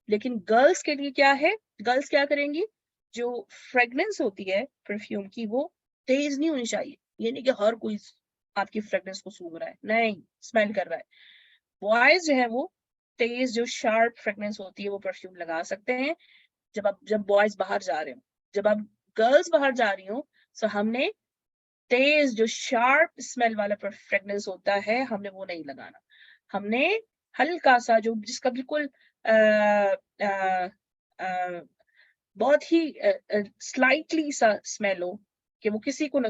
लेकिन गर्ल्स के लिए क्या है? गर्ल्स क्या करेंगी? जो फ्रेग्रेंस होती है परफ्यूम की, वो तेज नहीं होनी चाहिए. ये नहीं कि हर कोई आपकी फ्रेग्रेंस को सूंघ रहा है, नहीं, स्मेल कर रहा है. बॉयज जो है वो तेज, जो शार्प फ्रेग्रेंस होती है वो परफ्यूम लगा सकते हैं. जब बॉयज बाहर जा रहे हो, जब आप गर्ल्स बाहर जा रही हो, सो हमने तेज जो शार्प स्मेल वाला फ्रेगनेंस होता है हमने वो नहीं लगाना, हमने हल्का सा जो जिसका बिल्कुल बहुत ही स्लाइटली सा स्मेल हो कि वो किसी को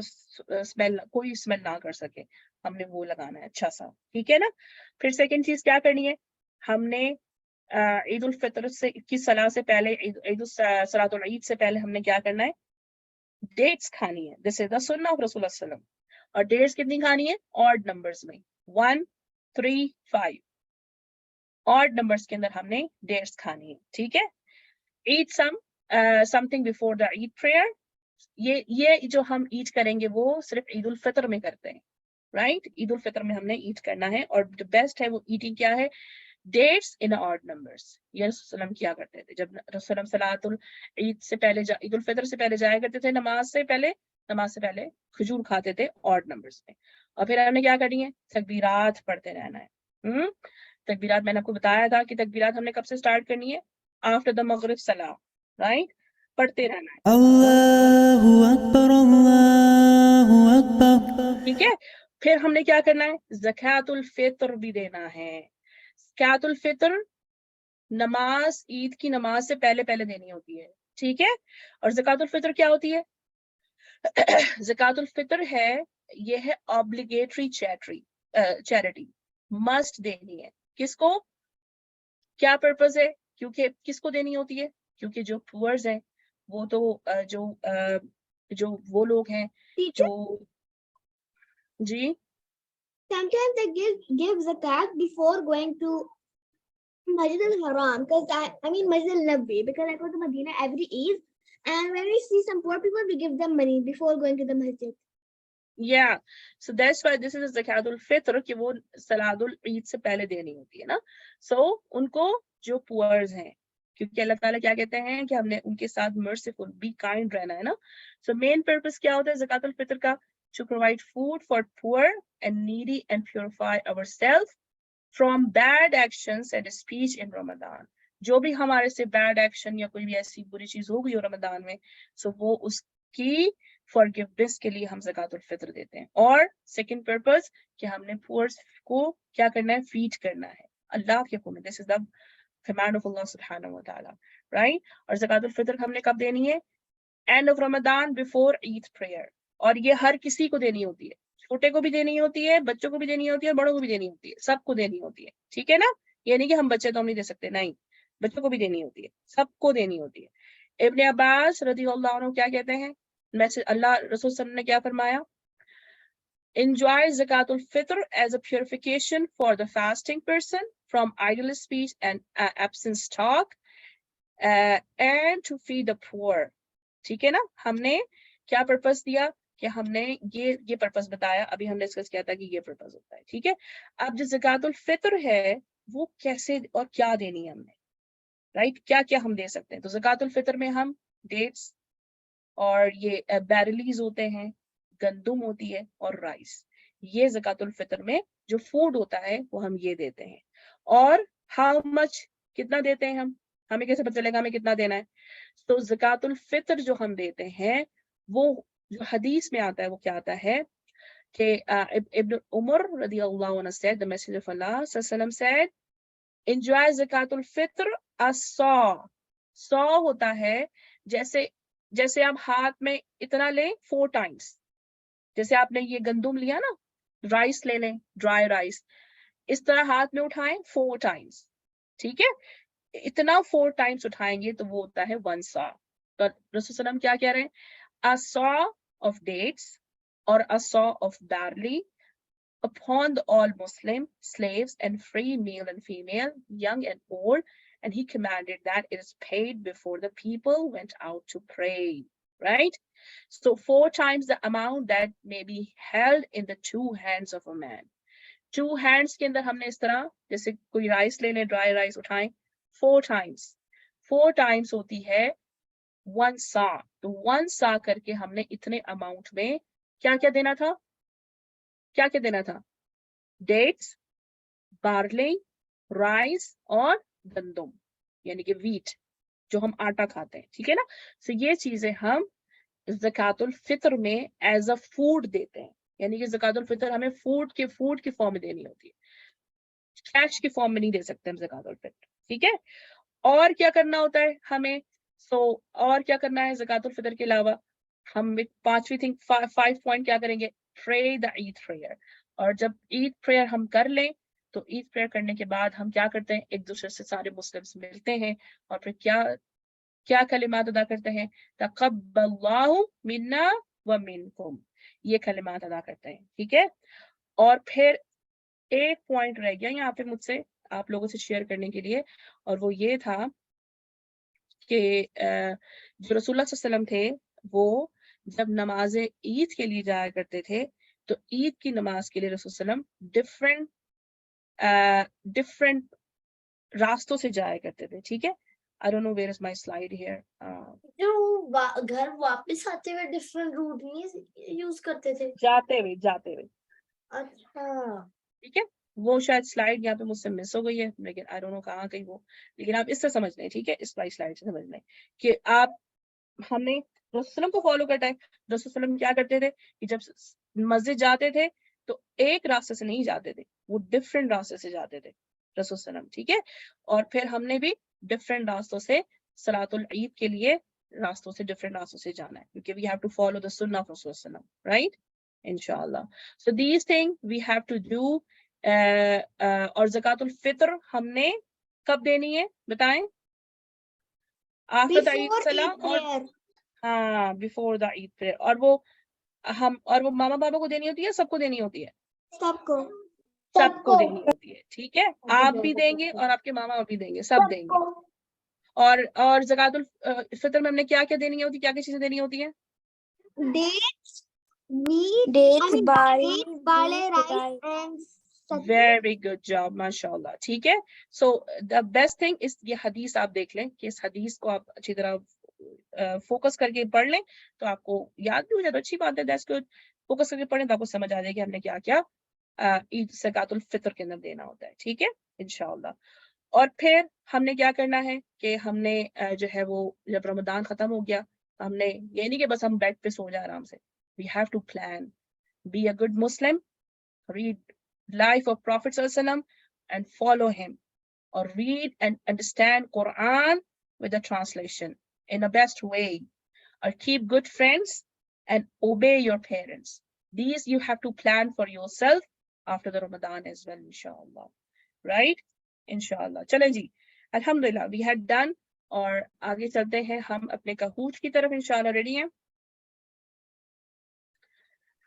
कोई स्मेल ना कर सके, हमने वो लगाना है अच्छा सा, ठीक है ना। फिर सेकंड चीज क्या करनी है, हमने ईद उल फितर से की सलाह से पहले, ईद सलातुल ईद से पहले हमने क्या करना है, डेट्स खानी है। दिस इज द सुन्नह ऑफ रसूलुल्लाह सल्लल्लाहु अलैहि वसल्लम। और डेट्स कितनी खानी है, ऑड नंबर्स में, 1 3 5 ऑड नंबर्स के अंदर हमने डेट्स खानी है, ठीक है। Eat something before the Eid prayer, ये जो हम ईद करेंगे वो सिर्फ ईद उल फितर में करते हैं, राइट। ईद उल फितर में हमने ईद करना है, और जो बेस्ट है वो ईटिंग क्या है, डेट्स इन ऑड नंबर्स। ये रसूलुल्लाह किया करते थे, जब रसूलुल्लाह सलातुल ईद से पहले ईद उल फितर से पहले जाया करते थे नमाज से पहले खजूर खाते थे ऑड नंबर्स में। और फिर हमने क्या करनी है, तकबीरात पढ़ते रहना है। तकबीरात मैंने आपको बताया था कि तकबीरात हमने कब से स्टार्ट करनी है, आफ्टर द मगरिब सलाह, राइट, पढ़ते रहना है। Allahu Akbar, Allahu Akbar. ठीक है। फिर हमने क्या करना है, ज़कातुल फितर भी देना है। ज़कातुल फितर नमाज, ईद की नमाज से पहले पहले देनी होती है, ठीक है। और ज़कातुल फितर क्या होती है, ज़कातुल फितर है, ये है ऑब्लिगेटरी चैरिटी, मस्ट देनी है। किसको, क्या पर्पस है, क्योंकि किसको देनी होती है, क्योंकि जो पुअर्स हैं वो तो जो वो लोग हैं Teacher, जो, जी sometimes they give zakat before going to Masjid al-Haram, because I mean Masjid al-Nabi, because I go to Medina every Eid, and when we see some poor people, we give them money before going to the masjid. Yeah, so that's why this is ज़कातुल Fitr, कि वो सलातुल ईद से पहले देनी होती है ना। So उनको जो पुअर्स हैं, क्योंकि अल्लाह ताला क्या कहते हैं कि हमने उनके साथ मर्सीफुल, बी काइंड रहना है ना। So मेन पर्पस क्या होता है ज़कातुल फितर का, to provide food for poor and needy and purify ourselves from bad actions and speech in Ramadan. जो भी हमारे से बैड एक्शन या कोई भी ऐसी बुरी चीज हो गई हो रमजान में, सो वो उसकी फॉरगिवनेस के लिए हम ज़कातुल फितर देते हैं। और सेकंड पर्पस कि हमने पुअर्स को क्या करना है, फीड करना है, अल्लाह के हुक्म, this is the command of Allah सुब्हानहू व तआला, राइट। और ज़कातुल फितर हमने कब देनी है, end of Ramzan before Eid prayer. और ये हर किसी को देनी होती है, छोटे को भी देनी होती है, बच्चों को भी देनी होती है, बड़ों को भी देनी होती है, सबको देनी होती है, ठीक है ना। ये नहीं कि हम बच्चे तो हम नहीं दे सकते, नहीं, बच्चों को भी देनी होती है, सबको देनी होती है। इब्न अब्बास रज़ियल्लाहु अन्हु क्या कहते हैं, मैसेज अल्लाह रसूल सल्लल्लाहु अलैहि वसल्लम ने क्या फरमाया, enjoy zakatul fitr as a purification for the fasting person from idle speech and absence talk and to feed the poor। ठीक है ना, हमने क्या पर्पस दिया, कि हमने ये पर्पस बताया, अभी हमने डिस्कस किया था कि ये पर्पस होता है, ठीक है। अब जो ज़कातुल फितर है वो कैसे और क्या देनी है हमने, राइट, क्या क्या हम दे सकते हैं। तो ज़कातुल फितर में हम डेट्स और ये बैरलीज होते हैं, गंदुम होती है और राइस, ये ज़कातुल फितर में जो फूड होता है वो हम ये देते हैं। और हाउ मच, कितना देते हैं हम, हमें कैसे पता चलेगा हमें कितना देना है। तो ज़कातुल फितर जो हम देते हैं वो जो हदीस में आता है वो क्या आता है कि इब्न उमर रज़ियल्लाहु अन्हु said, the messenger of Allah sallallahu alaihi wasallam said, enjoy ज़कातुल Fitr as-saw। सौ होता है जैसे आप हाथ में इतना लें 4 टाइम्स, जैसे आपने ये गंदुम लिया ना, राइस ले लें, ड्राई राइस, इस तरह हाथ में उठाएं 4 टाइम्स, ठीक है। इतना 4 टाइम्स उठाएंगे तो वो होता है 1 saw। तो रसूल सल्लम क्या कह रहे हैं, a saw of dates or a saw of barley upon the all Muslim slaves and free male and female, young and old, and he commanded that it is paid before the people went out to pray, right? So 4 times the amount that may be held in the 2 hands of a man। 2 hands के अंदर हमने इस तरह, जैसे कोई rice ले लें, dry rice उठाएं, 4 टाइम्स होती है 1 saw। तो 1 saw करके हमने इतने अमाउंट में क्या क्या देना था, क्या क्या देना था, डेट्स, बार्ले, राइस और गंदुम यानी कि वीट, जो हम आटा खाते हैं, ठीक है ना। सो ये चीजें हम ज़कातुल फितर में एज अ फूड देते हैं, यानी कि ज़कातुल फितर हमें फूड के फॉर्म में देनी होती है, कैश के फॉर्म में नहीं दे सकते हम ज़कातुल फितर, ठीक है। और क्या करना होता है हमें, और क्या करना है ज़कातुल फितर के अलावा, हम एक पांचवी थिंग 5 पॉइंट क्या करेंगे, प्रे द ईद प्रेयर। और जब ईद प्रेयर हम कर लें तो ईद प्रेयर करने के बाद हम क्या करते हैं, एक दूसरे से सारे मुस्लिम्स मिलते हैं और फिर क्या क्या कलिमात अदा करते हैं, तक़ब्बलल्लाहु मिन्ना व मिनकुम, ये कलिमात अदा करते हैं, ठीक है। और फिर एक पॉइंट रह गया यहाँ पे मुझसे आप लोगों से शेयर करने के लिए, और वो ये था कि जो रसूलुल्लाह सल्लल्लाहु अलैहि वसल्लम थे वो जब नमाज ईद के लिए जाया करते थे तो ईद की नमाज के लिए रसूल सल्लल्लाहु अलैहि वसल्लम डिफरेंट रास्तों से जाया करते थे, ठीक है। I don't know where is my slide here. जो घर वापस आते हुए डिफरेंट रूट नहीं यूज करते थे, जाते हुए, अच्छा ठीक है। वो शायद स्लाइड यहाँ पे मुझसे मिस हो गई है, लेकिन आई डोंट नो कहाँ गई वो, लेकिन आप इससे समझ लें, ठीक है, इस वाली स्लाइड से समझ लें कि आप हमने रसूल को फॉलो करता है। रसूल क्या करते थे कि जब मस्जिद जाते थे तो एक रास्ते से नहीं जाते थे, वो डिफरेंट रास्ते से जाते थे रसूल, ठीक है। और फिर हमने भी डिफरेंट रास्तों से सलातुल ईद के लिए डिफरेंट रास्तों से जाना है, क्योंकि we have to follow the सुन्नह ऑफ रसूल, राइट, इंशाल्लाह। So these thing we have to do. और ज़कातुल फितर हमने कब देनी है बताएं, आफ्टर द ईद सला, और हाँ बिफोर द ईद प्रेयर। और वो मामा बाबा को देनी होती है, सबको देनी होती है, सबको देनी होती है, ठीक है। आप भी देंगे और आपके मामा भी देंगे, सब देंगे। और ज़कातुल फितर में हमने क्या क्या देनी होती है, क्या क्या चीजें देनी होती है, dates, meat, Dates, barley rice and very good job, माशाल्लाह, ठीक है। सो द बेस्ट थिंग इस, ये हदीस आप देख लें कि इस हदीस को आप अच्छी तरह फोकस करके पढ़ लें तो आपको याद भी हो जाए, तो अच्छी बात है, दैट्स गुड। फोकस करके पढ़ें तो आपको समझ आ जाएगी हमने क्या क्या ईद ज़कातुल फितर के अंदर देना होता है, ठीक है, इंशाल्लाह। और फिर हमने क्या करना है कि हमने जो है वो जब रमजान खत्म हो गया तो हमने ये नहीं कि बस हम बेड पे सो जाए आराम से, we have to plan, be a good Muslim, read life of Prophet ﷺ and follow him, or read and understand Quran with the translation in the best way, or keep good friends and obey your parents. These you have to plan for yourself after the Ramadan as well, inshallah, right, inshallah। चलें जी, alhamdulillah we had done, और आगे चलते हैं हम अपने कहूट की तरफ, इंशाल्लाह। रेडी हैं?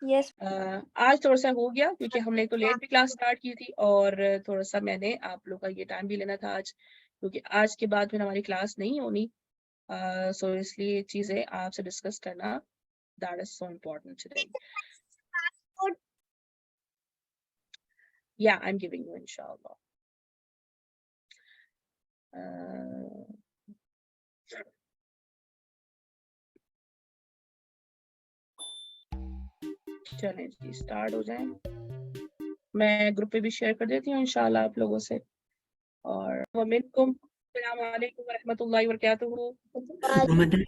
Yes. आज थोड़ा सा हो गया क्योंकि हमने तो लेट भी क्लास स्टार्ट की थी, और थोड़ा सा मैंने आप लोग का ये टाइम भी लेना था आज, क्योंकि आज के बाद फिर हमारी क्लास नहीं होनी। सो इसलिए चीजें आपसे डिस्कस करना, that is so important today. या आई एम गिविंग यू इंशाल्लाह। चलें जी, स्टार्ट हो जाए। मैं ग्रुप पे भी शेयर कर देती हूँ इंशाल्लाह आप लोगों से। और वमिनकुम, अस्सलाम वालेकुम व रहमतुल्लाहि व बरकातुहू। Ramadan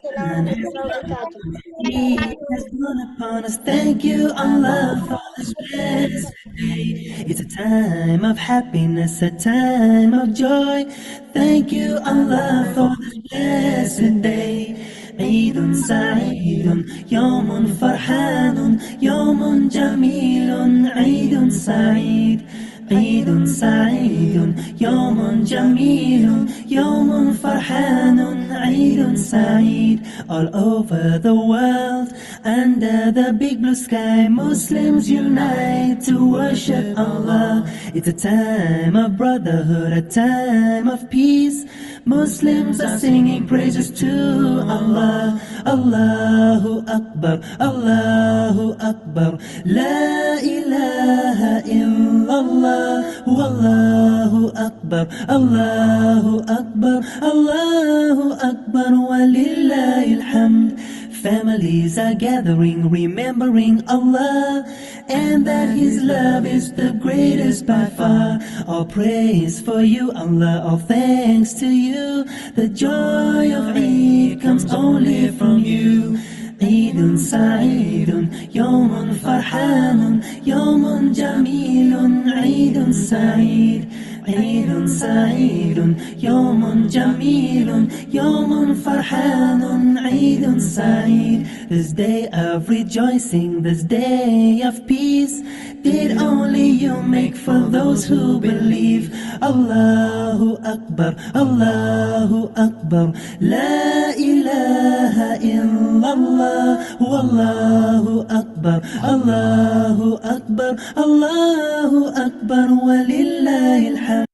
has gone upon us. Thank you, Allah, for this blessed day. It's a time of happiness, a time of joy. Thank you, Allah, for this blessed day. عيد سعيد يوم فرحان يوم جميل عيد سعيد عيد سعيد يوم جميل يوم فرحان عيد سعيد. All over the world under the big blue sky, Muslims unite to worship Allah. It's a time of brotherhood, a time of peace. Muslims are singing praises to Allah. Allahu Akbar, Allahu Akbar, La ilaha illallah, Wallahu Akbar, Allahu Akbar, Allahu Akbar, Walillahil hamd. Families are gathering, remembering Allah, and that His love is the greatest by far. All praise for you, Allah, all thanks to you. The joy of Eid comes only from you. عيد سعيد يوم فرحان يوم جميل عيد سعيد عيد سعيد يوم جميل يوم فرحان عيد سعيد. This day of rejoicing, this day of peace, did only you make for those who believe. Allahu Akbar, Allahu Akbar, La ilaha illallah, Wallahu Akbar, Allahu Akbar, Allahu Akbar, Walillahi alhamd.